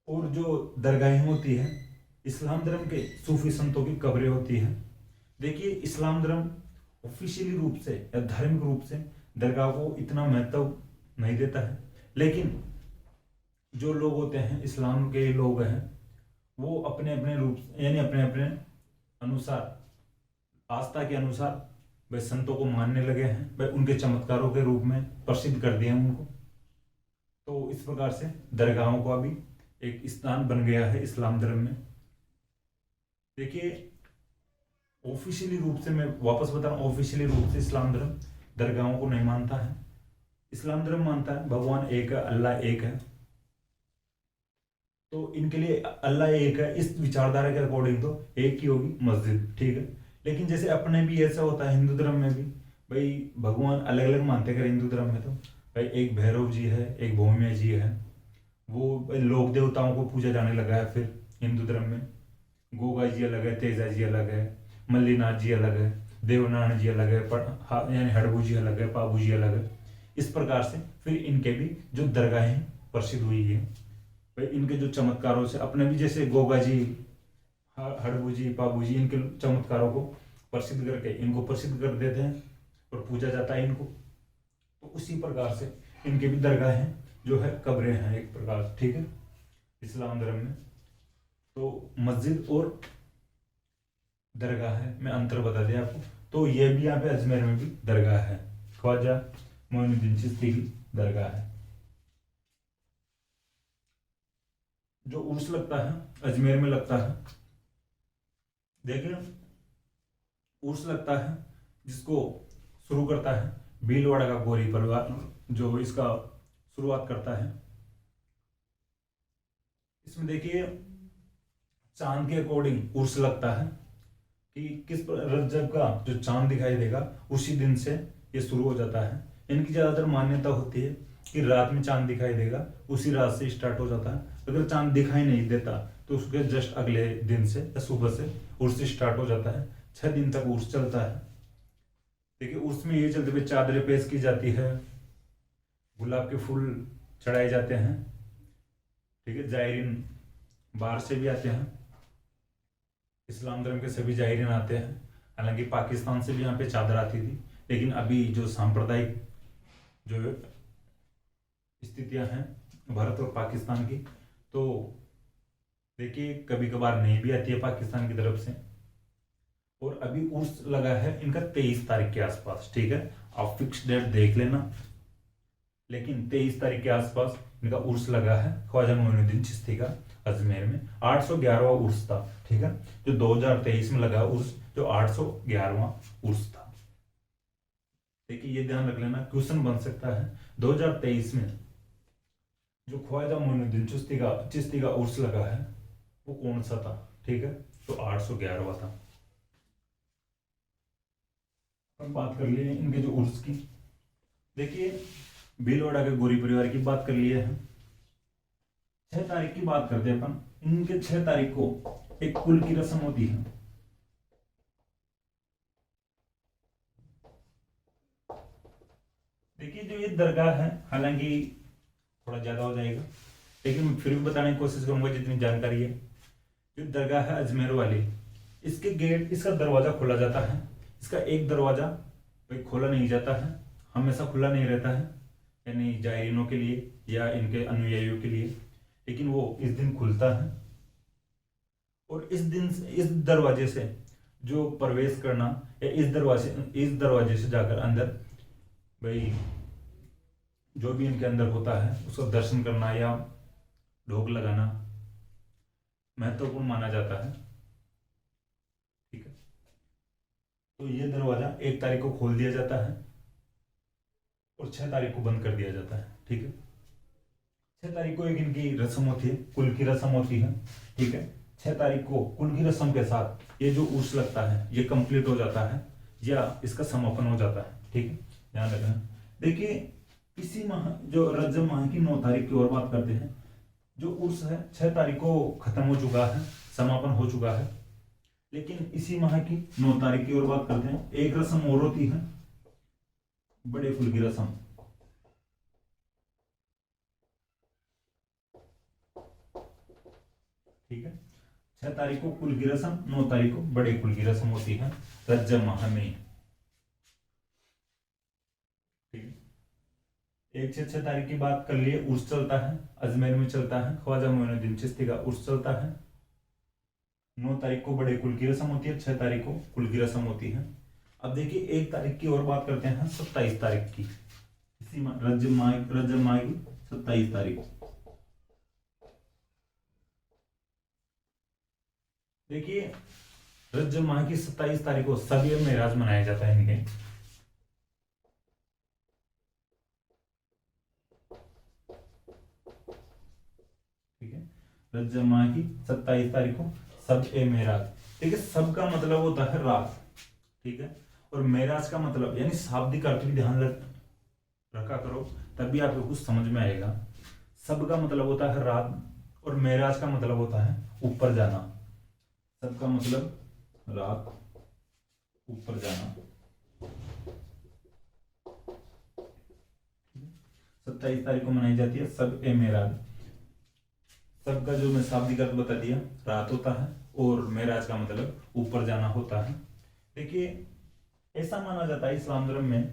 और जो दरगाहें होती है इस्लाम धर्म के सूफी संतों की कब्रें होती है। देखिए इस्लाम धर्म ऑफिशियली रूप से या धार्मिक रूप से दरगाह को इतना महत्व नहीं देता है, लेकिन जो लोग होते हैं इस्लाम के लोग हैं वो अपने अपने रूप यानी अपने अपने अनुसार, आस्था के अनुसार वे संतों को मानने लगे हैं, वे उनके चमत्कारों के रूप में प्रसिद्ध कर दिए उनको। तो इस प्रकार से दरगाहों का भी एक स्थान बन गया है इस्लाम धर्म में। देखिए ऑफिशियली रूप से, मैं वापस बता रहा हूँ, ऑफिशियली रूप से इस्लाम धर्म दरगाहों को नहीं मानता है। इस्लाम धर्म मानता है भगवान एक है, अल्लाह एक है। तो इनके लिए अल्लाह एक है, इस विचारधारा के अकॉर्डिंग तो एक ही होगी मस्जिद। ठीक है, लेकिन जैसे अपने भी ऐसा होता है हिंदू धर्म में भी, भाई भगवान अलग अलग मानते हैं हिंदू धर्म में। तो भाई एक भैरव जी है, एक भौमिया जी है, वो लोक देवताओं को पूजा जाने लगा है। फिर हिंदू धर्म में गोगा जी अलग है, तेजा जी अलग है, मल्लीनाथ जी अलग है। देवनारायण जी अलग है, यानी हड़बू जी अलग है, पाबू जी अलग है। इस प्रकार से फिर इनके भी जो दरगाहें प्रसिद्ध हुई है, भाई इनके जो चमत्कारों से अपने भी, जैसे गोगा जी, हड़बू जी, पाबू जी, इनके चमत्कारों को प्रसिद्ध करके इनको प्रसिद्ध कर देते हैं और पूजा जाता है इनको। तो उसी प्रकार से इनके भी दरगाहें जो है कब्रें हैं एक प्रकार से, ठीक है, इस्लाम धर्म में। तो मस्जिद और दरगाह है, मैं अंतर बता दिया आपको। तो ये भी यहाँ पे अजमेर में भी दरगाह है, ख्वाजा मोइनुद्दीन चिश्ती की दरगाह है। जो उर्स लगता है अजमेर में लगता है, देखिए उर्स लगता है जिसको शुरू करता है भीलवाड़ा का गौरी परिवार, जो इसका शुरुआत करता है। इसमें देखिए चांद के अकॉर्डिंग उर्स लगता है कि रजब का जो चांद दिखाई देगा उसी दिन से ये शुरू हो जाता है। इनकी ज्यादातर मान्यता होती है कि रात में चांद दिखाई देगा, उसी रात से स्टार्ट हो जाता है। अगर चांद दिखाई नहीं देता तो उसके जस्ट अगले दिन से या सुबह से उर्स स्टार्ट हो जाता है। 6 दिन तक उर्स चलता है। देखिए उर्स में ये चलते हुए चादरें पेश की जाती है, गुलाब के फूल चढ़ाए जाते हैं, ठीक है। जायरीन बाहर से भी आते हैं, इस्लाम धर्म के सभी जायरीन आते हैं। हालांकि पाकिस्तान से भी यहाँ पे चादर आती थी, लेकिन अभी जो सांप्रदायिक जो स्थितियां हैं भारत और पाकिस्तान की, तो देखिए कभी कभार नहीं भी आती है पाकिस्तान की तरफ से। और अभी उर्स लगा है इनका 23 तारीख के आसपास, ठीक है, आप फिक्स डेट देख लेना। लेकिन 23 तारीख के आसपास इनका उर्स लगा है ख्वाजा मोइनुद्दीन चिश्ती का अजमेर में। 811वां उर्स था, ठीक है, जो 2023 में लगा उर्स, जो 811वां उर्स था। देखिए ये ध्यान रख लेना, क्वेश्चन बन सकता है 2023 में जो ख्वाजा मोइनुद्दीन चिश्ती का उर्स लगा है वो कौन सा था, ठीक है, तो 811वां था। अब बात कर लिए इनके जो उर्स की। देखिए भीलवाड़ा के गौरी परिवार की बात कर लिए हैं। 6 तारीख की बात करते हैं अपन। इनके 6 तारीख को एक कुल की रस्म होती है। देखिए जो ये दरगाह है, हालांकि थोड़ा ज्यादा हो जाएगा, लेकिन फिर भी बताने की कोशिश करूंगा जितनी जानकारी है। जो दरगाह है अजमेर वाली, इसके गेट, इसका दरवाजा खोला जाता है। इसका एक दरवाजा खोला नहीं जाता है, हमेशा खुला नहीं रहता है, यानी जायरीनों के लिए या इनके अनुयायियों के लिए, लेकिन वो इस दिन खुलता है। और इस दिन इस दरवाजे से जो प्रवेश करना या इस दरवाजे से जाकर अंदर भाई जो भी इनके अंदर होता है उसका दर्शन करना या ढोक लगाना महत्वपूर्ण माना जाता है, ठीक है। तो ये दरवाजा 1 तारीख को खोल दिया जाता है और 6 तारीख को बंद कर दिया जाता है, ठीक है। 6 तारीख को एक इनकी रस्म होती है, कुल की रस्म होती है, ठीक है। 6 तारीख को कुल की रस्म के साथ ये जो उर्स लगता है ये कंप्लीट हो जाता है या इसका समापन हो जाता है, ठीक है, ध्यान रखना। देखिए इसी माह जो रजब माह की 9 तारीख की और बात करते हैं। जो उर्स है 6 तारीख को खत्म हो चुका है, समापन हो चुका है, लेकिन इसी माह की 9 तारीख की और बात करते हैं। एक रस्म और होती है, बड़े फूल की रस्म, ठीक है। 6 तारीख को कुल की रस्म, 9 तारीख को बड़े कुल की रस्म होती है रजब माह में, ठीक है। 1 से 6 तारीख की बात कर लिए, उर्स चलता है, अजमेर में चलता है, ख्वाजा मोइनुद्दीन चिश्ती का उर्स चलता है। 9 तारीख को बड़े कुल की रस्म होती है, 6 तारीख को कुल की रस्म होती है। अब देखिए 1 तारीख की और बात करते हैं, 27 तारीख की, इसी रजब माह की 27 तारीख। देखिए रजब माह की 27 तारीख को सभी मेराज मनाया जाता है इनके, ठीक है। रजब माह की 27 तारीख को सब ए मेराज, ठीक है। सब का मतलब होता है रात, ठीक है, और मेराज का मतलब यानी शाब्दिक अर्थ भी ध्यान रखा करो, तभी आपको कुछ समझ में आएगा। सब का मतलब होता है रात और मेराज का मतलब होता है ऊपर जाना। सब का मतलब रात ऊपर जाना। 27 तारीख को मनाई जाती है सब ए मेराज। सब का जो मैं शाब्दिक अर्थ बता दिया, रात होता है, और मेराज का मतलब ऊपर जाना होता है। देखिए, ऐसा माना जाता है इस्लाम धर्म में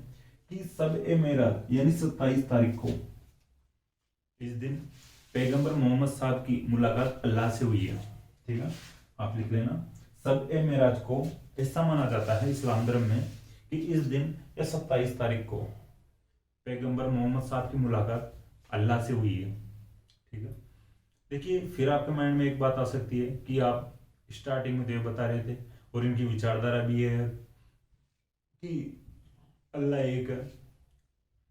कि सब ए मेराज यानी 27 तारीख को, इस दिन पैगंबर मोहम्मद साहब की मुलाकात अल्लाह से हुई है। ठीक है, आप लिख लेना। सब ए मेराज को ऐसा माना जाता है इस्लाम धर्म में कि इस दिन या 27 तारीख को पैगंबर मोहम्मद साहब की मुलाकात अल्लाह से हुई है। ठीक है, देखिए फिर आपके माइंड में एक बात आ सकती है कि आप स्टार्टिंग में तो ये बता रहे थे और इनकी विचारधारा भी है कि अल्लाह एक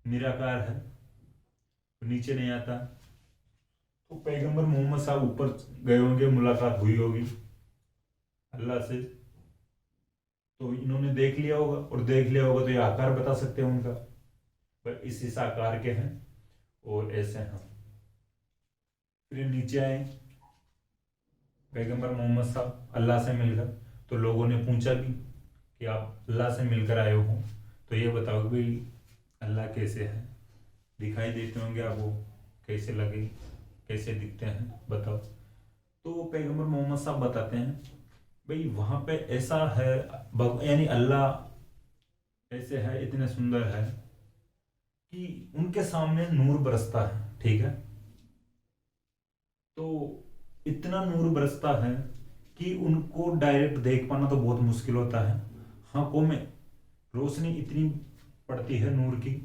निराकार है, नीचे नहीं आता, तो पैगंबर मोहम्मद साहब ऊपर गए होंगे, मुलाकात हुई होगी अल्लाह से, तो इन्होंने देख लिया होगा, और देख लिया होगा तो ये आकार बता सकते हैं उनका, पर इस आकार के हैं और ऐसे हैं। फिर नीचे आए पैगंबर मोहम्मद साहब अल्लाह से मिलकर, तो लोगों ने पूछा भी कि आप अल्लाह से मिलकर आए हो, तो ये बताओ कि भाई अल्लाह कैसे है, दिखाई देते होंगे आपको, कैसे लगे, कैसे दिखते हैं, बताओ। तो पैगंबर मोहम्मद साहब बताते हैं भाई वहां पे ऐसा है, यानी अल्लाह ऐसे है, इतने सुंदर है कि उनके सामने नूर बरसता है। ठीक है, तो इतना नूर बरसता है कि उनको डायरेक्ट देख पाना तो बहुत मुश्किल होता है, आंखों में रोशनी इतनी पड़ती है नूर की,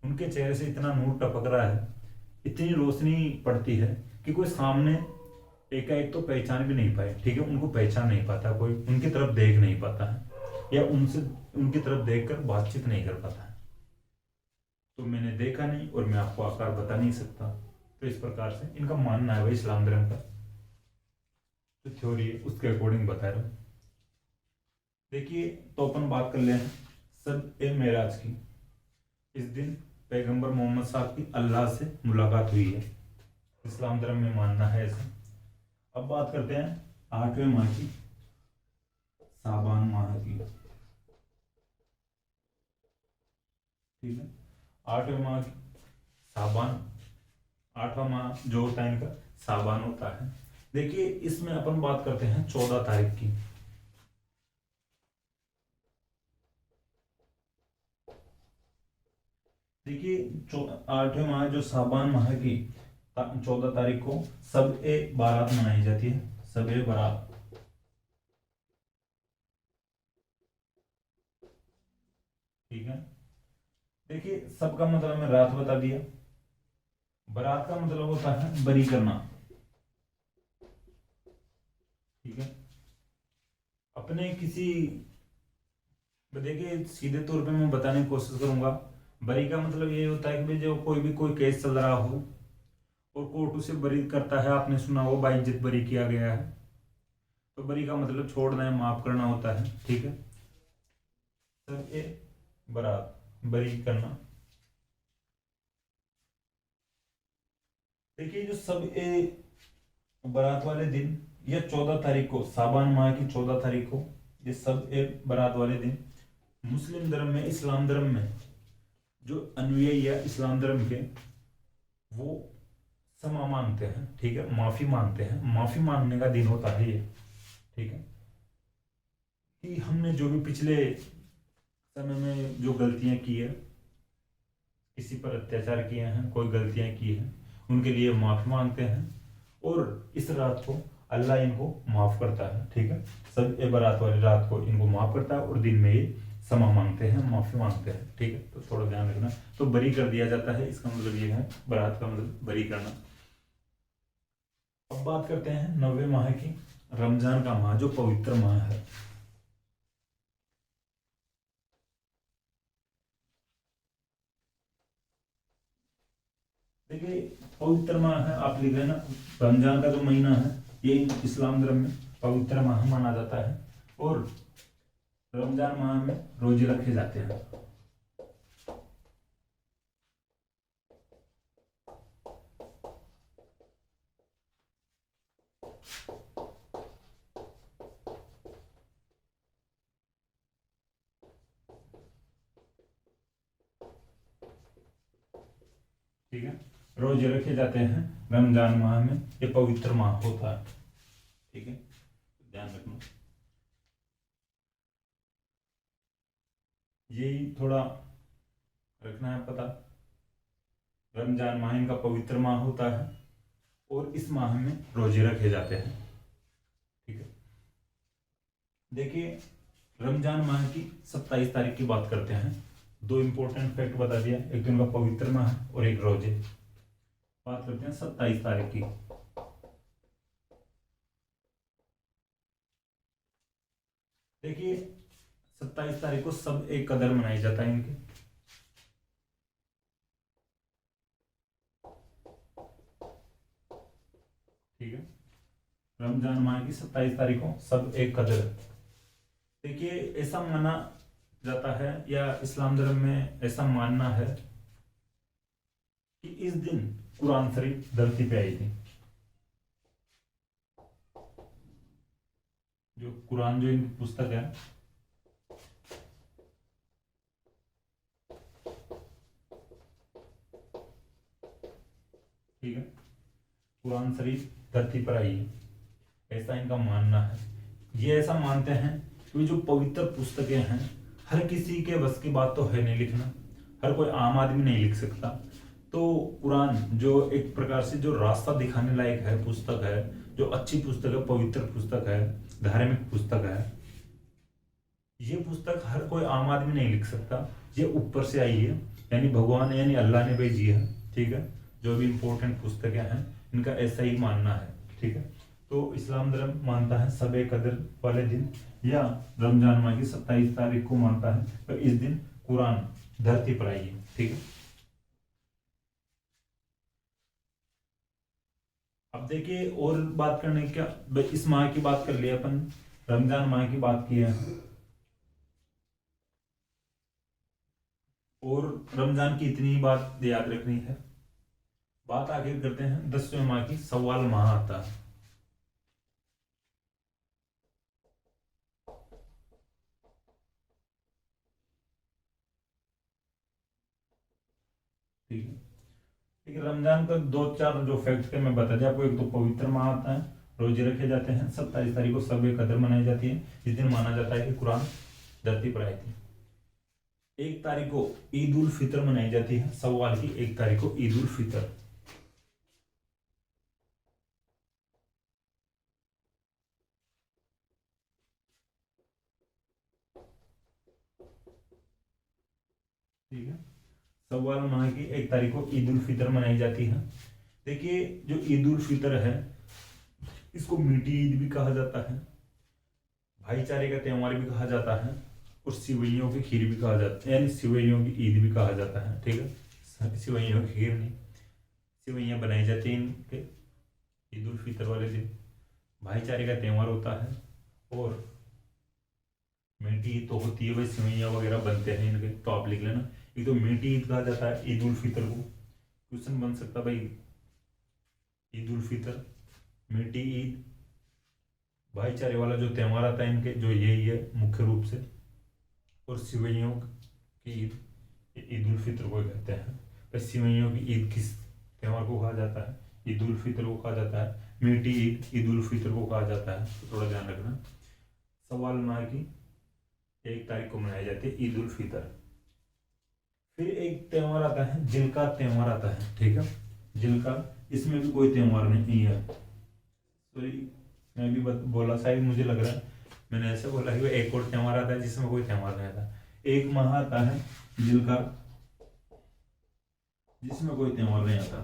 उनके चेहरे से इतना नूर टपक रहा है, इतनी रोशनी पड़ती है कि कोई सामने एकाएक तो पहचान भी नहीं पाए। ठीक है, उनको पहचान नहीं पाता, कोई उनकी तरफ देख नहीं पाता है, या उनसे उनकी तरफ देखकर बातचीत नहीं कर पाता है। तो मैंने देखा नहीं और मैं आपको आकार बता नहीं सकता। तो इस प्रकार से इनका मानना है भाई इस्लाम धर्म का, जो थ्योरी है उसके अकॉर्डिंग बता रहा हूँ। देखिए, तो अपन बात कर ले सब ए मेराज की। इस दिन पैगंबर मोहम्मद साहब की अल्लाह से मुलाकात हुई है, इस्लाम धर्म में मानना है ऐसा। अब बात करते हैं 8वें माह की, साबान माह की। ठीक है, 8वें माह की साबान, 8वां माह जो होता है इनका साबान होता है। देखिए, इसमें अपन बात करते हैं 14 तारीख की। देखिए, 8वें माह जो साबान माह की 14 तारीख को सब ए बारात मनाई जाती है, सब ए बारात। ठीक है, देखिए सबका मतलब मैं रात बता दिया, बारात का मतलब होता है बरी करना। ठीक है, अपने किसी, देखिए सीधे तौर पे मैं बताने की कोशिश करूंगा। बरी का मतलब ये होता है कि भाई जो कोई भी कोई केस चल रहा हो और कोर्ट उसे बरी करता है, आपने सुना हो बाइज्जत बरी किया गया है, तो बरी का मतलब छोड़ना है, माफ करना होता है। ठीक है, सब ए बारात, बरी करना। देखिए, जो सब ए बारात वाले दिन, या 14 तारीख को, साबान माह की 14 तारीख को, ये सब ए बारात वाले दिन मुस्लिम धर्म में, इस्लाम धर्म में जो अनुयायी है इस्लाम धर्म के, वो क्षमा मांगते हैं। ठीक है, माफी मांगते हैं, माफी मांगने का दिन होता है ये। ठीक है, कि हमने जो भी पिछले समय में जो गलतियां की है, किसी पर अत्याचार किए हैं, कोई गलतियां की हैं, उनके लिए माफी मांगते हैं, और इस रात को अल्लाह इनको माफ करता है। ठीक है, सब ए बारात वाली रात को इनको माफ करता है, और दिन में ये क्षमा मांगते हैं, माफी मांगते हैं। ठीक है, तो थोड़ा ध्यान रखना। तो बरी कर दिया जाता है, इसका मतलब ये है, बारात का मतलब बरी करना। अब बात करते हैं 9वें माह की, रमजान का माह जो पवित्र माह है। देखिए, पवित्र माह है, आप लिख लेना, रमजान का जो महीना है ये इस्लाम धर्म में पवित्र माह माना जाता है, और रमजान माह में रोजे रखे जाते हैं। ठीक है। रोजे रखे जाते हैं रमजान माह में, ये पवित्र माह होता है। ठीक है, ध्यान रखना, यही थोड़ा रखना है पता। रमजान माह इनका पवित्र माह होता है और इस माह में रोजे रखे जाते हैं। ठीक है, देखिए रमजान माह की 27 तारीख की बात करते हैं। दो इंपॉर्टेंट फैक्ट बता दिया, एक तो इनका पवित्र माह और एक रोजे। बात करते हैं 27 तारीख की। देखिए 27 तारीख को सब एक कदर मनाई जाता है इनके। ठीक है, रमजान माह की 27 तारीख को सब एक कदर। देखिए ऐसा माना जाता है या इस्लाम धर्म में ऐसा मानना है कि इस दिन कुरान शरीफ धरती पे आई थी। जो कुरान जो इनकी पुस्तक है, ठीक है, कुरान शरीफ धरती पर आई है, ऐसा इनका मानना है। ये ऐसा मानते हैं कि जो पवित्र पुस्तकें हैं, हर किसी के बस की बात तो है नहीं लिखना, हर कोई आम आदमी नहीं लिख सकता। तो कुरान जो एक प्रकार से जो रास्ता दिखाने लायक है पुस्तक है, जो अच्छी पुस्तक है, पवित्र पुस्तक है, धार्मिक पुस्तक है, ये पुस्तक हर कोई आम आदमी नहीं लिख सकता। ये ऊपर से आई है, यानी भगवान यानी अल्लाह ने भेजी है। ठीक है, जो भी इंपॉर्टेंट पुस्तकें हैं इनका ऐसा ही मानना है। ठीक है, तो इस्लाम धर्म मानता है सबे कदर वाले दिन या रमजान माह की 27 तारीख को मानता है, तो इस दिन कुरान धरती पर आई है। ठीक है, अब देखिए और बात करने क्या, इस माह की बात कर लिया अपन, रमजान माह की बात की है, और रमजान की इतनी बात याद रखनी है। बात आगे करते हैं 10वें माह की, सवाल माह आता है। ठीक है, ठीक है, रमजान का दो चार जो फैक्ट थे मैं बता दिया आपको। एक तो पवित्र माह आता है, रोजे रखे जाते हैं, 27 तारीख को सब कदर मनाई जाती है, इस दिन माना जाता है कि कुरान धरती पर आई थी। 1 तारीख को ईद उल फितर मनाई जाती है, सवाल की 1 तारीख को ईद उल फितर। ठीक है, सवाल माह की 1 तारीख को ईद उल फितर मनाई जाती है। देखिए जो ईद उल फितर है, इसको मीठी ईद भी कहा जाता है, भाईचारे का त्यौहार भी कहा जाता है, और सिवैयों की खीर भी कहा जाता है, यानी सिवैयों की ईद भी कहा जाता है। ठीक है, सिवैयों की खीर नहीं, सिवैयाँ बनाई जाती हैं इनके ईद उल फितर वाले दिन। भाईचारे का त्यौहार होता है, और मीठी ईद तो होती है भाई, सिवैयाँ वगैरह बनते हैं इनके, तो आप लिख लेना। एक तो मीठी ईद कहा जाता है ईद उल फितर को, क्वेश्चन बन सकता भाई, ईद उल फितर, मीठी ईद, भाईचारे वाला जो त्यौहार आता है इनके, जो यही है मुख्य रूप से, और सिवैयों की ईद, ईद उल फितर को कहते हैं। भाई सिवैयों की ईद किस त्यौहार को कहा जाता है? ईद उल फितर को कहा जाता है। मीठी ईद ईद उल फितर को कहा जाता है, तो थोड़ा ध्यान रखना। सवाल माह की 1 तारीख को मनाई जाती है ईद उल फितर। फिर एक त्यौहार आता है, जिलका त्यौहार आता है। ठीक है, जिलका, इसमें भी कोई त्यौहार नहीं है, सॉरी मैं भी बोला शायद, मुझे लग रहा है मैंने ऐसे बोला कि एक और त्यौहार आता है जिसमें कोई त्यौहार नहीं आता। एक माह आता है जिलका, जिसमें कोई त्यौहार नहीं आता।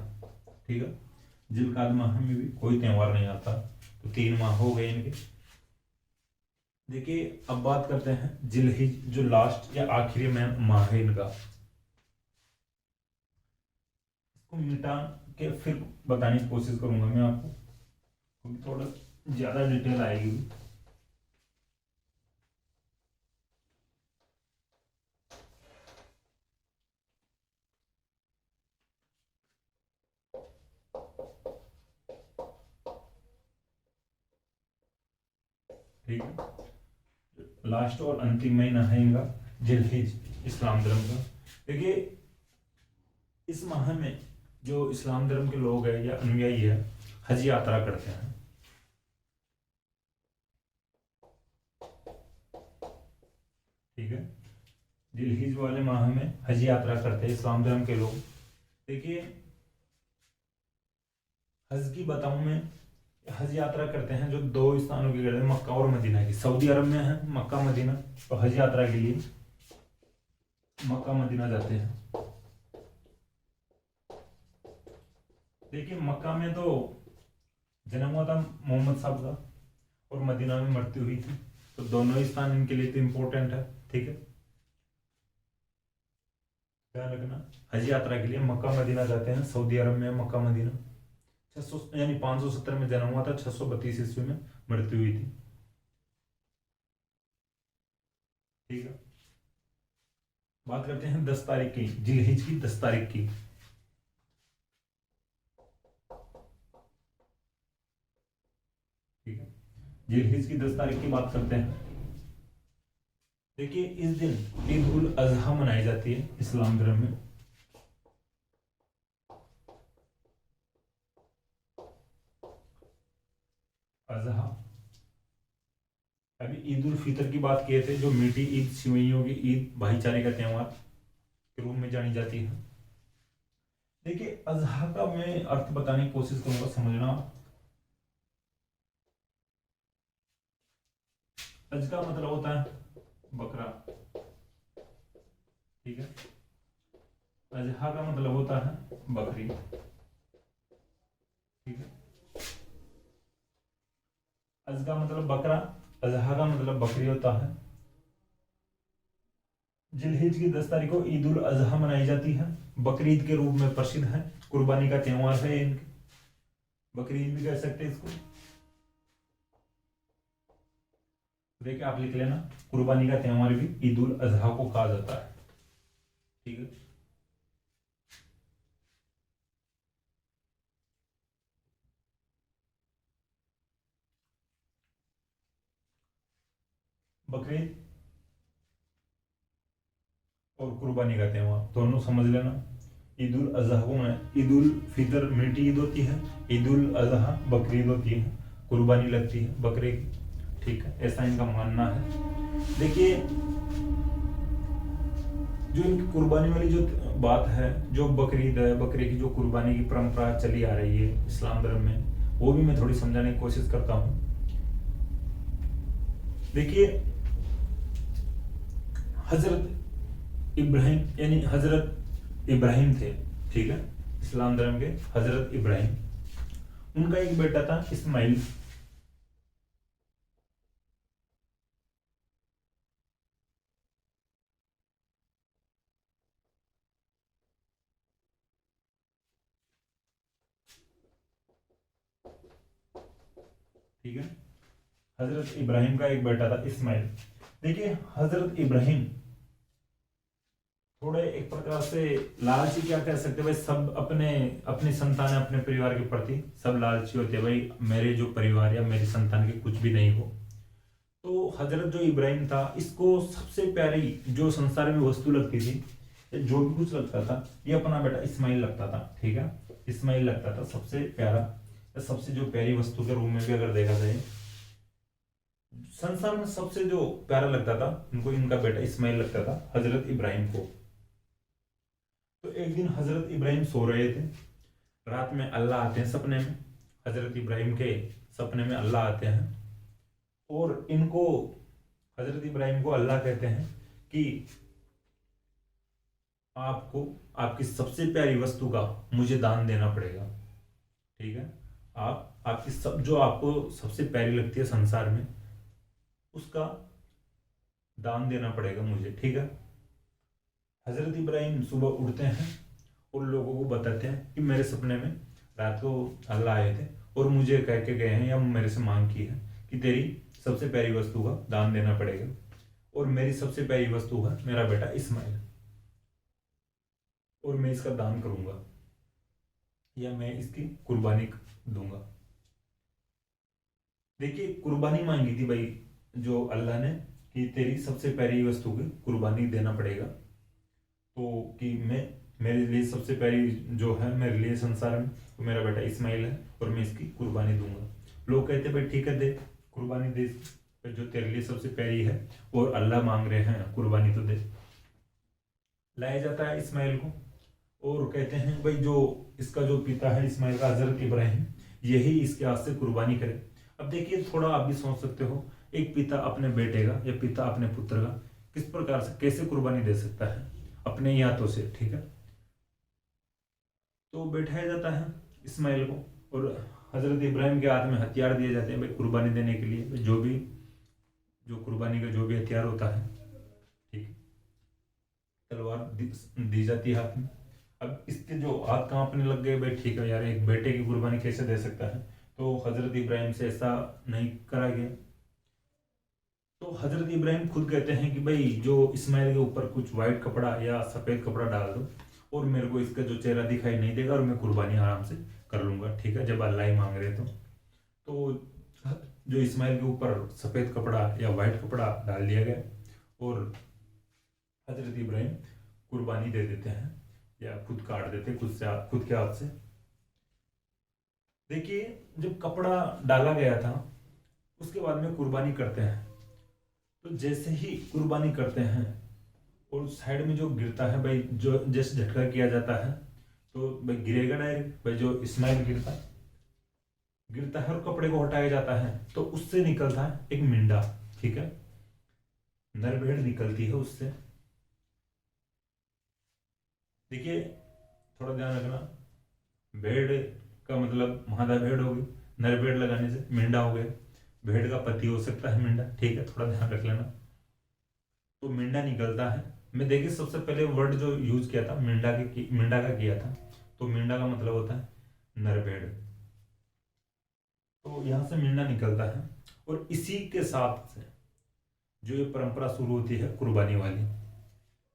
ठीक है, जिलकाद माह में भी कोई त्यौहार नहीं आता, तो 3 माह हो गए इनके। देखिए अब बात करते हैं जिलहिज, जो लास्ट या आखिरी में माह है इनका, इसको मिटा के फिर बताने की कोशिश करूंगा मैं आपको, क्योंकि थोड़ा ज्यादा डिटेल आएगी। ठीक है, लास्ट और अंतिम महीना है इनका जिलहिज इस्लाम धर्म का। देखिए इस माह में जो इस्लाम धर्म के लोग हैं या अनुयायी है, हज यात्रा करते हैं। ठीक है, जिलहिज वाले माह में हज यात्रा करते हैं इस्लाम धर्म के लोग। देखिए, हज की बताऊं मैं, हज यात्रा करते हैं जो दो स्थानों की करते हैं, मक्का और मदीना की। सऊदी अरब में है मक्का मदीना, तो हज यात्रा के लिए मक्का मदीना जाते हैं। देखिए, मक्का में तो जन्म हुआ था मोहम्मद साहब का, और मदीना में मृत्यु हुई थी, तो दोनों ही स्थान इनके लिए तो इम्पोर्टेंट है। ठीक है, ध्यान रखना। हज यात्रा के लिए मक्का मदीना जाते हैं, सऊदी अरब में मक्का मदीना। 600 यानी 570 में जन्म हुआ था, 632 ईस्वी में मृत्यु हुई थी। ठीक है, बात करते हैं 10 तारीख की, जिलहिज की 10 तारीख की। ठीक है, जिलहिज की 10 तारीख की बात करते हैं। देखिए, इस दिन ईद उल अजहा मनाई जाती है इस्लाम धर्म में। अजहा, अभी ईद उल फितर की बात किए थे, जो मीठी ईद, सिवैयों की ईद, भाईचारे का त्योहार के रूप में जानी जाती है। देखिए, अजहा का मैं अर्थ बताने की कोशिश करूंगा, समझना। अज का मतलब होता है बकरा। ठीक है, अजहा का मतलब होता है बकरी। ठीक है, अज का मतलब बकरा, अजहा का मतलब बकरी होता है। जिलहिज की 10 तारीख को ईद उल अजहा मनाई जाती है, बकरीद के रूप में प्रसिद्ध है, कुर्बानी का त्योहार है इनके, बकरीद भी कह सकते हैं इसको। देखिए, आप लिख लेना, कुर्बानी का त्योहार भी ईद उल अजहा को कहा जाता है। ठीक है, बकरीद और कुर्बानी का त्योहार दोनों समझ लेना। ईद उल अजहा को ईद उल फितर मीठी ईद होती है, ईद उल अजहा बकरीद होती है, कुर्बानी लगती है बकरे की। ठीक है, ऐसा इनका मानना है। देखिए, जो इनकी कुर्बानी वाली जो बात है, जो बकरीद है, बकरे की जो कुर्बानी की परंपरा चली आ रही है इस्लाम धर्म में, वो भी मैं थोड़ी समझाने की कोशिश करता हूं। देखिए, हजरत इब्राहिम, यानी हजरत इब्राहिम थे। ठीक है, इस्लाम धर्म के हजरत इब्राहिम, उनका एक बेटा था इस्माइल। ठीक है, हजरत इब्राहिम का एक बेटा था इस्माइल। देखिए, हजरत इब्राहिम थोड़े एक प्रकार से लालची, क्या कह सकते हैं भाई, सब अपने अपनी संतान, अपने परिवार के प्रति सब लालची होते हैं भाई, मेरे जो परिवार या मेरी संतान के कुछ भी नहीं हो। तो हजरत जो इब्राहिम था, इसको सबसे प्यारी जो संसार में वस्तु लगती थी, जो भी कुछ लगता था, ये अपना बेटा इस्माइल लगता था। ठीक है, इस्माइल लगता था सबसे प्यारा, सबसे जो प्यारी वस्तु के रूप में भी अगर देखा जाए, संसार में सबसे जो प्यारा लगता था उनको, इनका बेटा इस्माइल लगता था हजरत इब्राहिम को। तो एक दिन हजरत इब्राहिम सो रहे थे, रात में अल्लाह आते हैं सपने में, हजरत इब्राहिम के सपने में अल्लाह आते हैं, और इनको, हजरत इब्राहिम को अल्लाह कहते हैं कि आपको आपकी सबसे प्यारी वस्तु का मुझे दान देना पड़ेगा। ठीक है, आप आपकी सब जो आपको सबसे प्यारी लगती है संसार में, उसका दान देना पड़ेगा मुझे। ठीक है, हजरत इब्राहिम सुबह उठते हैं और लोगों को बताते हैं कि मेरे सपने में रात को अल्लाह आए थे और मुझे कह के गए हैं, या मेरे से मांग की है कि तेरी सबसे प्यारी वस्तु का दान देना पड़ेगा, और मेरी सबसे प्यारी वस्तु है मेरा बेटा इस्माइल, और मैं इसका दान करूंगा, या मैं इसकी कुर्बानी दूंगा। देखिए, कुर्बानी मांगी थी भाई जो अल्लाह ने, कि तेरी सबसे प्यारी वस्तु की कुर्बानी देना पड़ेगा, तो कि मैं मेरे लिए सबसे प्यारी जो है मेरे लिए संसार में, तो मेरा बेटा इस्माइल है और मैं इसकी कुर्बानी दूंगा। लोग कहते भाई ठीक है, दे कुर्बानी दे, जो तेरे लिए सबसे प्यारी है और अल्लाह मांग रहे हैं कुर्बानी, तो दे। लाया जाता है इस्माइल को, और कहते हैं भाई जो इसका जो पिता है इस्माइल का, हजरत इब्राहिम, यही इसके हाथ से कुर्बानी करे। अब देखिए, थोड़ा आप भी सोच सकते हो, एक पिता अपने बेटे का या पिता अपने पुत्र का किस प्रकार से कैसे कुर्बानी दे सकता है अपने ही हाथों से, ठीक है। तो बैठाया जाता है इस्माइल को, और हजरत इब्राहिम के हाथ में हथियार दिए जाते हैं भाई कुर्बानी देने के लिए, जो भी जो कुर्बानी का जो भी हथियार होता है, ठीक है, तलवार दी जाती है हाथ में। अब इसके जो हाथ कांपने लग गए, भाई ठीक है यार, एक बेटे की कुर्बानी कैसे दे सकता है, तो हजरत इब्राहिम से ऐसा नहीं करा गया। तो हजरत इब्राहिम खुद कहते हैं कि भाई जो इस्माइल के ऊपर कुछ वाइट कपड़ा या सफ़ेद कपड़ा डाल दो, और मेरे को इसका जो चेहरा दिखाई नहीं देगा, और मैं कुर्बानी आराम से कर लूँगा, ठीक है, जब अल्लाह ही मांग रहे तो जो इस्माइल के ऊपर सफ़ेद कपड़ा या वाइट कपड़ा डाल दिया गया, और हजरत इब्राहिम कुर्बानी दे देते हैं या खुद काट देते हैं खुद के हाथ से। देखिए, जब कपड़ा डाला गया था उसके बाद में कुर्बानी करते हैं, तो जैसे ही कुर्बानी करते हैं और साइड में जो गिरता है भाई, जो जैसे झटका किया जाता है, तो भाई गिरेगा डायरेक्ट, भाई जो इस्माइल गिरता है और कपड़े को हटाया जाता है, तो उससे निकलता है एक मिंडा, ठीक है, नर भेड़ निकलती है उससे। देखिए, थोड़ा ध्यान रखना, भेड़ का मतलब मादा भेड़ होगी, नर भेड़ लगाने से मेंढा हो गया, भेड़ का पति हो सकता है मेंढा, ठीक है, थोड़ा ध्यान रख लेना। तो मेंढा निकलता है। मैं देखिए सबसे पहले वर्ड जो यूज किया था मेंढा का किया था, तो मेंढा का मतलब होता है नर भेड़। तो यहाँ से मेंढा निकलता है, और इसी के साथ से जो ये परंपरा शुरू होती है कुर्बानी वाली।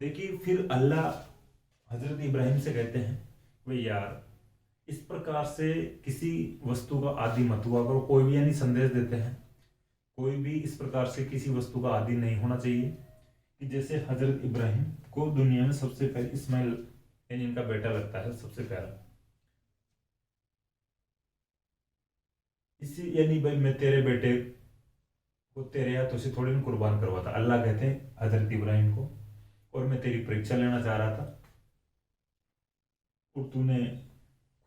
देखिए, फिर अल्लाह हजरत इब्राहिम से कहते हैं भाई यार, इस प्रकार से किसी वस्तु का आदि मत हुआ करो। कोई भी यानी संदेश देते हैं, कोई भी इस प्रकार से किसी वस्तु का आदि नहीं होना चाहिए कि जैसे हजरत इब्राहिम को दुनिया में सबसे पहले इस्माइल यानी इनका बेटा लगता है सबसे प्यारा, इसी यानी भाई मैं तेरे बेटे को तेरे हाथों से थोड़ी ना कुर्बान करवाता, अल्लाह कहते हैं हजरत इब्राहिम को, और मैं तेरी परीक्षा लेना चाह रहा था और तूने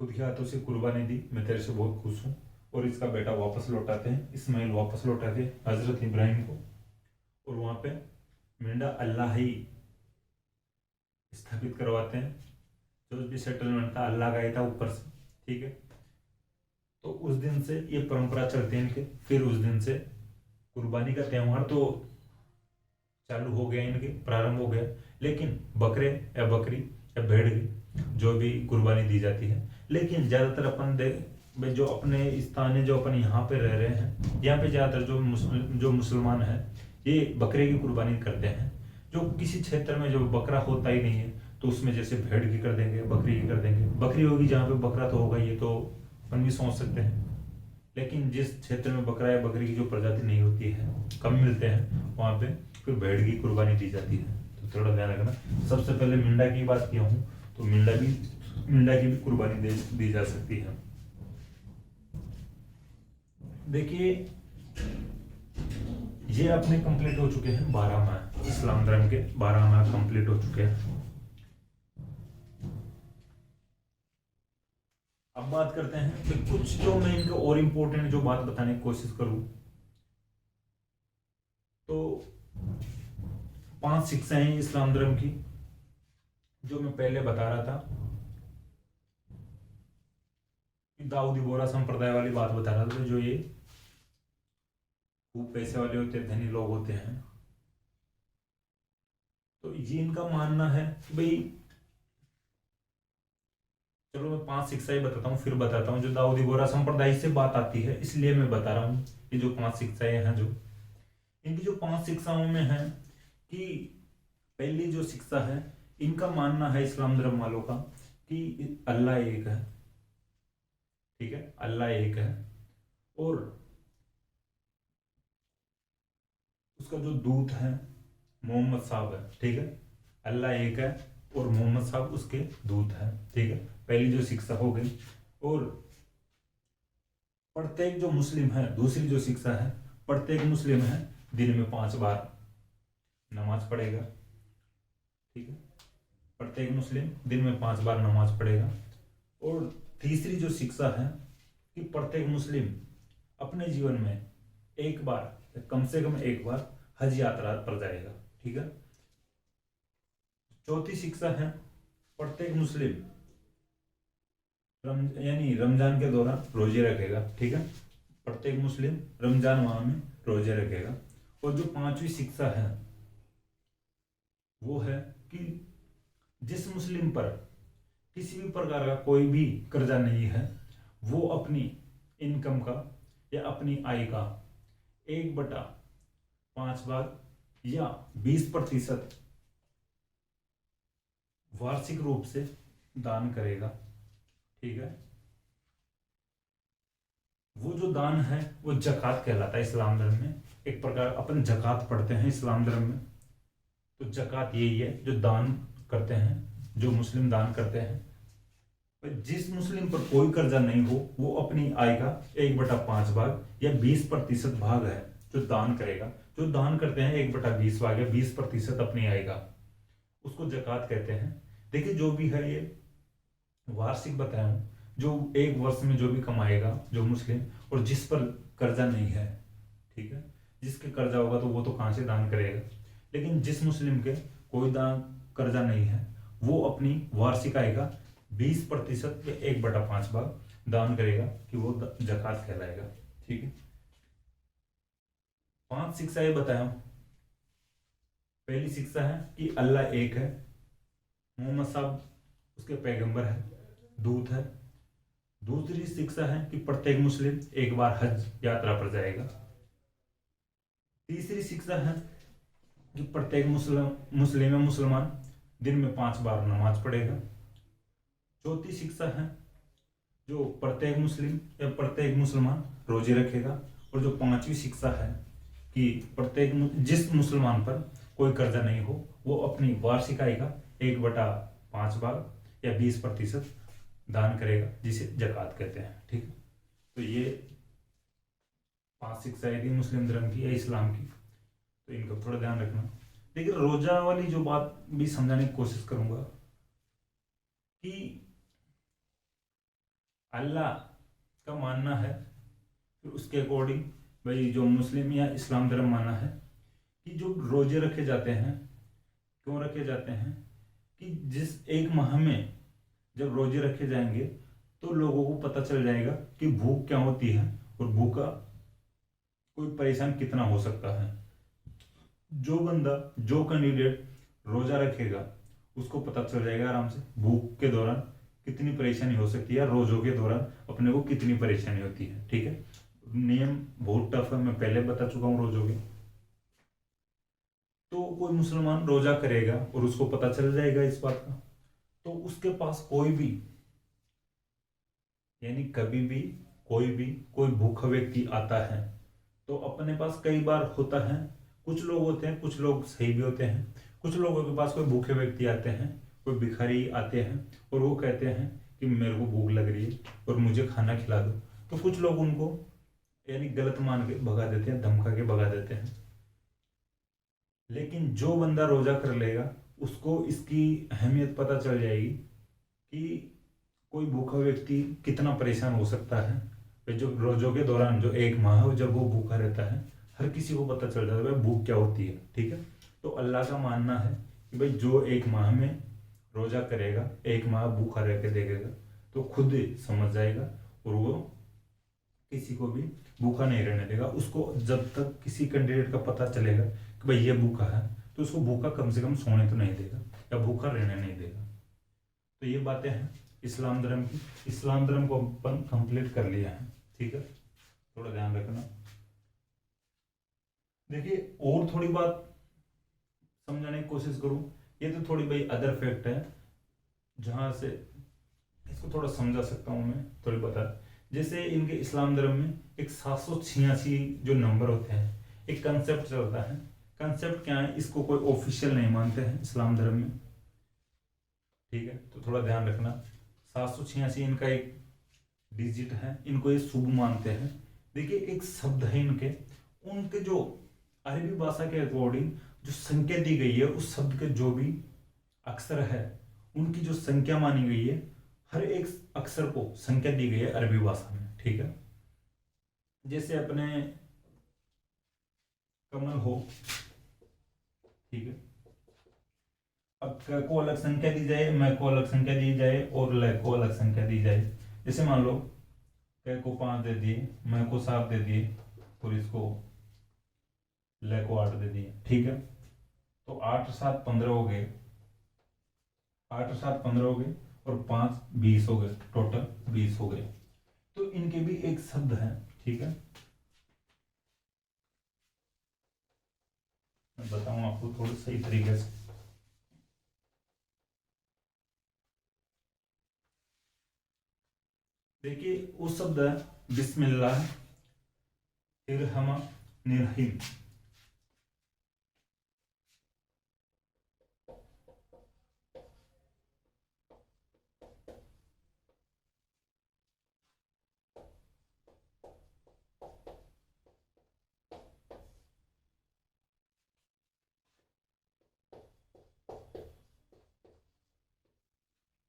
खुद के हाथों से कुर्बानी दी, मैं तेरे से बहुत खुश हूँ। और इसका बेटा वापस लौटाते हैं, इस्माइल वापस लौटाते हैं हजरत इब्राहिम को, और वहाँ पे मेंढा अल्लाह ही स्थापित करवाते हैं। जो भी सेटलमेंट था अल्लाह का ही था ऊपर से, ठीक है। तो उस दिन से ये परंपरा चलती है इनके। फिर उस दिन से कुर्बानी का त्यौहार तो चालू हो गया, इनके प्रारंभ हो गया। लेकिन बकरे या बकरी या भेड़ की जो भी कुर्बानी दी जाती है, लेकिन ज़्यादातर अपन भाई जो अपने स्थानीय जो अपन यहाँ पे रह रहे हैं, यहाँ पे ज़्यादातर जो मुसलमान हैं ये बकरे की कुर्बानी करते हैं। जो किसी क्षेत्र में जो बकरा होता ही नहीं है, तो उसमें जैसे भेड़ की कर देंगे, बकरी की कर देंगे। बकरी होगी जहाँ पे बकरा तो होगा, ये तो अपन भी सोच सकते हैं। लेकिन जिस क्षेत्र में बकरा या बकरी की जो प्रजाति नहीं होती है, कम मिलते हैं, वहाँ पे फिर भेड़ की कुर्बानी दी जाती है। तो थोड़ा ध्यान रखना। सबसे पहले मेंढा की बात किया हूँ, तो मेंढा की भी कुर्बानी दी जा सकती है। देखिए, ये अपने कंप्लीट हो चुके हैं 12 माह, इस्लाम धर्म के 12 माह कंप्लीट हो चुके हैं। अब बात करते हैं कि कुछ जो मैं इनके और इम्पोर्टेंट जो बात बताने की कोशिश करूं, तो 5 शिक्षाएं हैं इस्लाम धर्म की, जो मैं पहले बता रहा था। दाऊदी बोरा संप्रदाय वाली बात बता रहा था, जो ये खूब पैसे वाले होते हैं, धनी लोग होते हैं, तो ये इनका मानना है कि भाई, चलो मैं 5 शिक्षाएं बताता हूँ, फिर बताता हूँ। जो दाऊदी बोरा संप्रदाय से बात आती है, इसलिए मैं बता रहा हूँ कि जो 5 शिक्षाएं हैं, जो इनकी जो 5 शिक्षाओं में है कि पहली जो शिक्षा है, इनका मानना है इस्लाम धर्म वालों का कि अल्लाह एक है, ठीक है, अल्लाह एक है, और उसका जो दूत है मोहम्मद साहब है, ठीक है। अल्लाह एक है और मोहम्मद साहब उसके दूत हैं। ठीक है, पहली जो शिक्षा हो गई। और प्रत्येक जो मुस्लिम है, दूसरी जो शिक्षा है, प्रत्येक मुस्लिम है दिन में 5 बार नमाज पढ़ेगा। ठीक है, प्रत्येक मुस्लिम दिन में 5 बार नमाज पढ़ेगा। और तीसरी जो शिक्षा है कि प्रत्येक मुस्लिम अपने जीवन में एक बार, कम से कम एक बार हज यात्रा पर जाएगा। ठीक है, चौथी शिक्षा है प्रत्येक मुस्लिम यानी रमजान के दौरान रोजे रखेगा। ठीक है, प्रत्येक मुस्लिम रमजान माह में रोजे रखेगा। और जो पांचवी शिक्षा है वो है कि जिस मुस्लिम पर किसी भी प्रकार का कोई भी कर्जा नहीं है, वो अपनी इनकम का या अपनी आय का 1/5 भाग या 20% वार्षिक रूप से दान करेगा। ठीक है, वो जो दान है वो जकात कहलाता है इस्लाम धर्म में। एक प्रकार अपन जकात पढ़ते हैं इस्लाम धर्म में, तो जकात यही है जो दान करते हैं, जो मुस्लिम दान करते हैं। जिस मुस्लिम पर कोई कर्जा नहीं हो, वो अपनी आय का 1/5 भाग या 20% भाग है जो दान करेगा। जो दान करते हैं 1/20 भाग या 20% अपनी आय का, उसको जकात कहते हैं। देखिए, जो भी है ये वार्षिक बताया हूं, जो एक वर्ष में जो भी कमाएगा जो मुस्लिम, और जिस पर कर्जा नहीं है, ठीक है, जिसके कर्जा होगा तो वो तो कहां से दान करेगा। लेकिन जिस मुस्लिम के कोई दान कर्जा नहीं है, वो अपनी वार्षिक आय का 20% या 1/5 भाग दान करेगा, कि वो जकात कहलाएगा। ठीक है, 5 शिक्षाएं बताया हूं। पहली शिक्षा है कि अल्लाह एक है, मोहम्मद साहब उसके पैगंबर है, दूत है। दूसरी शिक्षा है कि प्रत्येक मुस्लिम एक बार हज यात्रा पर जाएगा। तीसरी शिक्षा है कि प्रत्येक मुसलमान दिन में 5 बार नमाज पढ़ेगा। चौथी शिक्षा है जो प्रत्येक मुस्लिम या प्रत्येक मुसलमान रोजे रखेगा। और जो पांचवी शिक्षा है कि प्रत्येक जिस मुसलमान पर कोई कर्जा नहीं हो, वो अपनी वार्षिक आय का 1/5 भाग या 20% दान करेगा, जिसे जकात कहते हैं। ठीक है, तो ये 5 शिक्षाएं थी मुस्लिम धर्म की या इस्लाम की, तो इनका थोड़ा ध्यान रखना। लेकिन रोजा वाली जो बात भी समझाने की कोशिश करूंगा कि अल्लाह का मानना है, फिर उसके अकॉर्डिंग भाई जो मुस्लिम या इस्लाम धर्म माना है कि जो रोजे रखे जाते हैं, क्यों रखे जाते हैं, कि जिस एक माह में जब रोजे रखे जाएंगे तो लोगों को पता चल जाएगा कि भूख क्या होती है और भूखा कोई परेशान कितना हो सकता है। जो बंदा, जो कैंडिडेट रोजा रखेगा, उसको पता चल जाएगा आराम से भूख के दौरान कितनी परेशानी हो सकती है, रोजों के दौरान अपने को कितनी परेशानी होती है। ठीक है, नियम बहुत टफ है, मैं पहले बता चुका हूं रोजों के। तो कोई मुसलमान रोजा करेगा और उसको पता चल जाएगा इस बात का, तो उसके पास कोई भी, यानी कभी भी कोई भूखा व्यक्ति आता है, तो अपने पास कई बार होता है, कुछ लोग होते हैं, कुछ लोग सही भी होते हैं, कुछ लोगों के पास कोई भूखे व्यक्ति आते हैं, कोई भिखारी आते हैं और वो कहते हैं कि मेरे को भूख लग रही है और मुझे खाना खिला दो। तो कुछ लोग उनको यानी गलत मान के भगा देते हैं, धमका के भगा देते हैं। लेकिन जो बंदा रोजा कर लेगा, उसको इसकी अहमियत पता चल जाएगी कि कोई भूखा व्यक्ति कितना परेशान हो सकता है। जो रोजों के दौरान जो एक माह है जब वो भूखा रहता है, हर किसी को पता चल जाता है भाई भूख क्या होती है। ठीक है, तो अल्लाह का मानना है कि भाई जो एक माह में रोजा करेगा, एक माह भूखा रह के देखेगा, तो खुद समझ जाएगा और वो किसी को भी भूखा नहीं रहने देगा। उसको जब तक किसी कैंडिडेट का पता चलेगा कि भाई ये भूखा है, तो उसको भूखा कम से कम सोने तो नहीं देगा या भूखा रहने नहीं देगा। तो ये बातें हैं इस्लाम धर्म की। इस्लाम धर्म को अपन कंप्लीट कर लिया है। ठीक है, थोड़ा ध्यान रखना। देखिए, और थोड़ी बात समझाने की कोशिश करूं। ये तो थोड़ी भाई अदर फैक्ट है, जहां से इसको थोड़ा समझा सकता हूं मैं, थोड़ी बता। जैसे इनके इस्लाम धर्म में एक 786 जो नंबर होते हैं, एक कंसेप्ट चलता है। कंसेप्ट क्या है, इसको कोई ऑफिशियल नहीं मानते हैं इस्लाम धर्म में। ठीक है, तो थोड़ा ध्यान रखना। 786 इनका एक डिजिट है, इनको ये शुभ मानते हैं। देखिए एक शब्द है इनके, उनके जो अरबी भाषा के अकॉर्डिंग जो संख्या दी गई है, उस शब्द के जो भी अक्षर है उनकी जो संख्या मानी गई है, हर एक अक्षर को संख्या दी गई है अरबी भाषा में। ठीक है, जैसे अपने कमल हो, ठीक है, अब क को अलग संख्या दी जाए, मैं को अलग संख्या दी जाए और ल को अलग संख्या दी जाए। जैसे मान लो क को 5 दे दिए, मैं को 7 दे दिए और इसको ल को 8 दे दिए। ठीक है, तो 8 7 15 हो गए, 8 7 15 हो गए और 5 20 हो गए, टोटल 20 हो गए। तो इनके भी एक शब्द है। ठीक है, मैं बताऊं आपको थोड़ा सही तरीके से। देखिए वो शब्द है बिस्मिल्लाह इरहमा निर्हिम।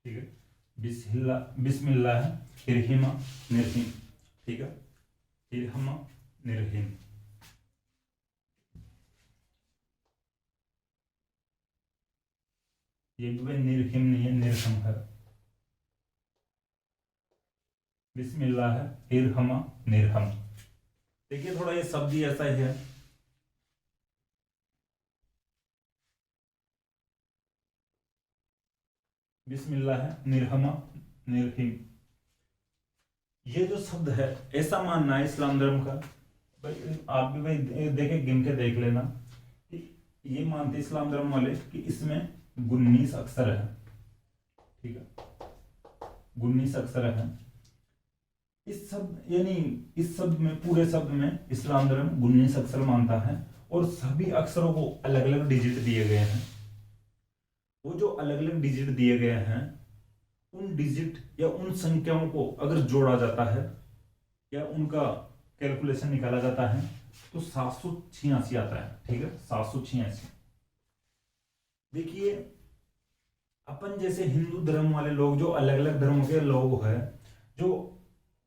ठीक है, बिस्मिल्लाह, बिस्मिल्लाह इरहिमा निर्हिम। ठीक है, इरहमा निर्हिम। ये भी भाई निर्हिम नहीं है, निर्हम है। बिस्मिल्लाह इरहमा निर्हम। देखिए थोड़ा ये शब्द ही ऐसा ही है। बिस्मिल्लाह निर्हमा निर्हिम, ये जो शब्द है ऐसा मानना है इस्लाम धर्म का। भाई आप भी भाई देखे गिन के देख लेना कि ये मानते इस्लाम धर्म वाले कि इसमें 19 अक्षर है। ठीक है, 19 अक्षर है इस शब्द, यानी इस शब्द में, पूरे शब्द में इस्लाम धर्म 19 अक्षर मानता है और सभी अक्षरों को अलग अलग डिजिट दिए गए हैं। वो जो अलग अलग डिजिट दिए गए हैं, उन डिजिट या उन संख्याओं को अगर जोड़ा जाता है या उनका कैलकुलेशन निकाला जाता है तो 786 आता है। ठीक है, 786। देखिए अपन जैसे हिंदू धर्म वाले लोग, जो अलग अलग धर्मों के लोग हैं, जो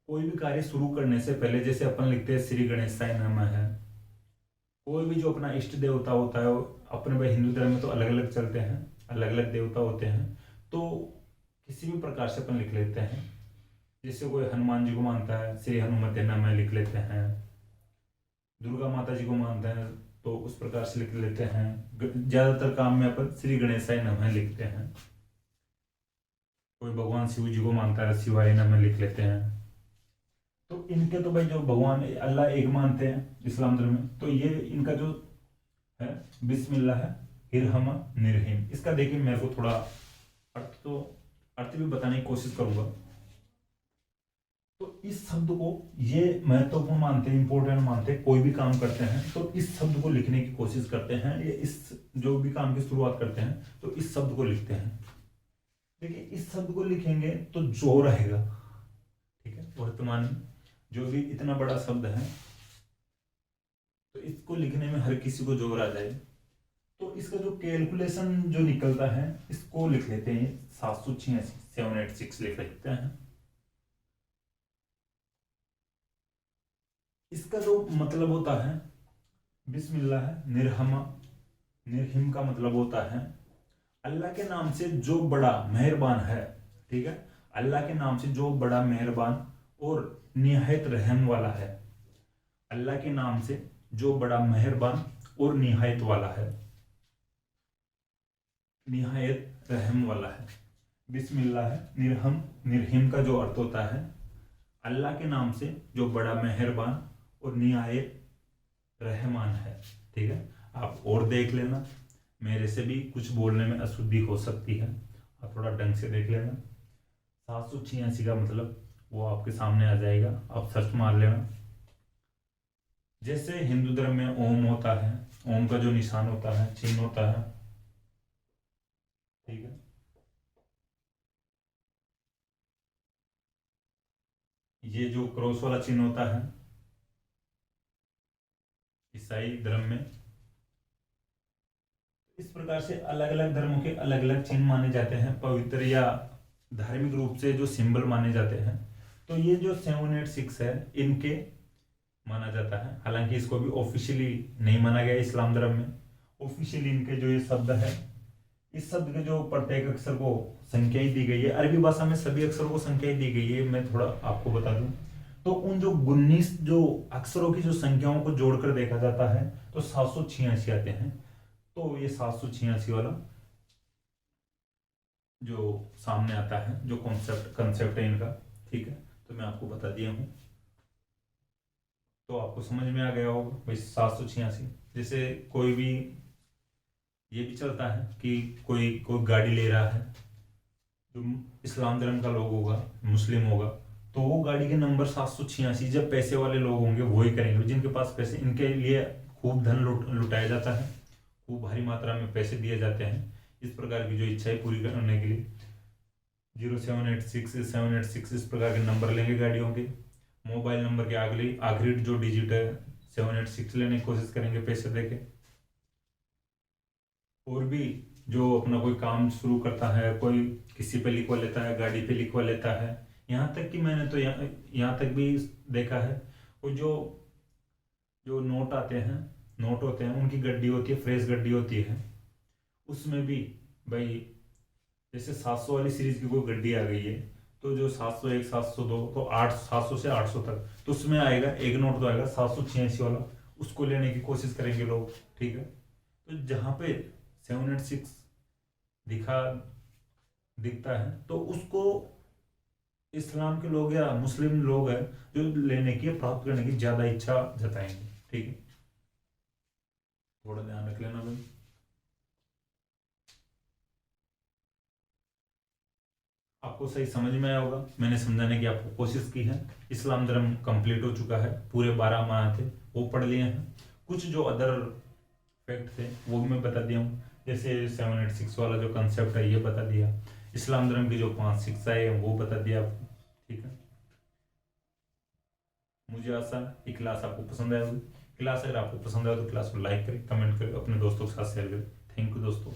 कोई भी कार्य शुरू करने से पहले जैसे अपन लिखते हैं श्री गणेशाय नमः है, कोई भी जो अपना इष्ट देवता होता है, अपने भाई हिंदू धर्म में तो अलग अलग चलते हैं, अलग अलग देवता होते हैं, तो किसी भी प्रकार से अपन लिख लेते हैं। जैसे कोई हनुमान जी को मानता है, श्री हनुमते नमः लिख लेते हैं। दुर्गा माता जी को मानते हैं तो उस प्रकार से लिख लेते हैं। ज्यादातर काम में अपन श्री गणेशाय नमः लिखते हैं। कोई भगवान शिव जी को मानता है, शिवाय नमः लिख लेते हैं। तो इनके तो भाई जो भगवान अल्लाह एक मानते हैं इस्लाम धर्म में, तो ये इनका जो है बिस्मिल्लाह इरहमा निर्हिम, इसका देखिए मेरे को थोड़ा अर्थ भी बताने की कोशिश करूंगा। तो इस शब्द को ये महत्वपूर्ण मानते हैं, इंपॉर्टेंट मानते हैं। कोई भी काम करते हैं तो इस शब्द को लिखने की कोशिश करते हैं, या इस जो भी काम की शुरुआत करते हैं तो इस शब्द को लिखते हैं। देखिए इस शब्द को लिखेंगे तो जो रहेगा। ठीक है, वर्तमान में जो भी इतना बड़ा शब्द है तो इसको लिखने में हर किसी को जोर आ जाए, तो इसका जो कैलकुलेशन जो निकलता है इसको लिख लेते हैं 786, 786 लिख लेते हैं। इसका जो मतलब होता है बिस्मिल्लाह निर्हमा निर्हिम का मतलब होता है अल्लाह के नाम से जो बड़ा मेहरबान है। ठीक है, अल्लाह के नाम से जो बड़ा मेहरबान और निहायत रहम वाला है। अल्लाह के नाम से जो बड़ा मेहरबान और निहायत वाला है, निहायत रहम वाला है। बिस्मिल्लाह निर्हम निर्हिम का जो अर्थ होता है अल्लाह के नाम से जो बड़ा मेहरबान और निहायत रहमान है। ठीक है, आप और देख लेना, मेरे से भी कुछ बोलने में अशुद्धि हो सकती है, आप थोड़ा ढंग से देख लेना। 786 का मतलब वो आपके सामने आ जाएगा, आप सर्च मार लेना। जैसे हिंदू धर्म में ओम होता है, ओम का जो निशान होता है, चिन्ह होता है। ठीक है, ये जो क्रॉस वाला चिन्ह होता है ईसाई धर्म में, इस प्रकार से अलग अलग धर्मों के अलग अलग चिन्ह माने जाते हैं, पवित्र या धार्मिक रूप से जो सिंबल माने जाते हैं। तो ये जो 786 है इनके माना जाता है। हालांकि इसको भी ऑफिशियली नहीं माना गया इस्लाम धर्म में। ऑफिशियली इनके जो ये शब्द है, इस शब्द के जो प्रत्येक अक्षर को संख्याएं दी गई है, अरबी भाषा में सभी अक्षरों को संख्याएं दी गई है। मैं थोड़ा आपको बता दूं तो उन जो 19 जो अक्षरों की जो संख्याओं को जोड़कर देखा जाता है तो 786 आते हैं। तो ये 786 वाला जो सामने आता है, जो कंसेप्ट है इनका, ठीक है, तो मैं आपको बता दिया हूँ। तो आपको समझ में आ गया होगा भाई 786। जैसे कोई भी ये भी चलता है कि कोई कोई गाड़ी ले रहा है, जो इस्लाम धर्म का लोग होगा, मुस्लिम होगा, तो वो गाड़ी के नंबर 786 जब पैसे वाले लोग होंगे वो ही करेंगे। जिनके पास पैसे, इनके लिए खूब धन लुटाया जाता है, खूब भारी मात्रा में पैसे दिए जाते हैं इस प्रकार की जो इच्छाएं पूरी करने के लिए। 0786 786 इस प्रकार के नंबर लेंगे गाड़ियों के। मोबाइल नंबर के आखिरी जो डिजिट है 786 लेने की कोशिश करेंगे पैसे देके। और भी जो अपना कोई काम शुरू करता है, कोई किसी पे लिखवा लेता है, गाड़ी पे लिखवा लेता है, यहाँ तक कि मैंने तो यहाँ तक भी देखा है, वो जो जो नोट आते हैं, नोट होते हैं, उनकी गड्डी होती है, फ्रेश गड्डी होती है, उसमें भी भाई जैसे 700 वाली सीरीज की कोई गड्डी आ गई है तो जो 701 702 तो 700 से 800 तक, तो उसमें आएगा एक नोट तो आएगा 786 वाला, उसको लेने की कोशिश करेंगे लोग, ठीक है। तो जहाँ पे 786 दिखता है तो उसको इस्लाम के लोग या मुस्लिम लोग हैं जो लेने की, प्राप्त करने की ज्यादा इच्छा जताएंगे, ठीक है। थोड़ा ध्यान रख लेना भाई। आपको सही समझ में आया होगा, मैंने समझाने की आपको कोशिश की है। इस्लाम धर्म कंप्लीट हो चुका है, पूरे 12 माह थे वो पढ़ लिए हैं। कुछ जो अदर फैक्ट थे वो भी मैं बता दिया हूँ, जैसे 786 वाला जो कंसेप्ट है ये बता दिया, इस्लाम धर्म की जो 5 शिक्षाएं हैं वो बता दिया आपको, ठीक है। मुझे आशा ये क्लास आपको पसंद आएगी। क्लास अगर आपको पसंद आए तो क्लास को लाइक करें, कमेंट करें, अपने दोस्तों के साथ शेयर करें। थैंक यू दोस्तों।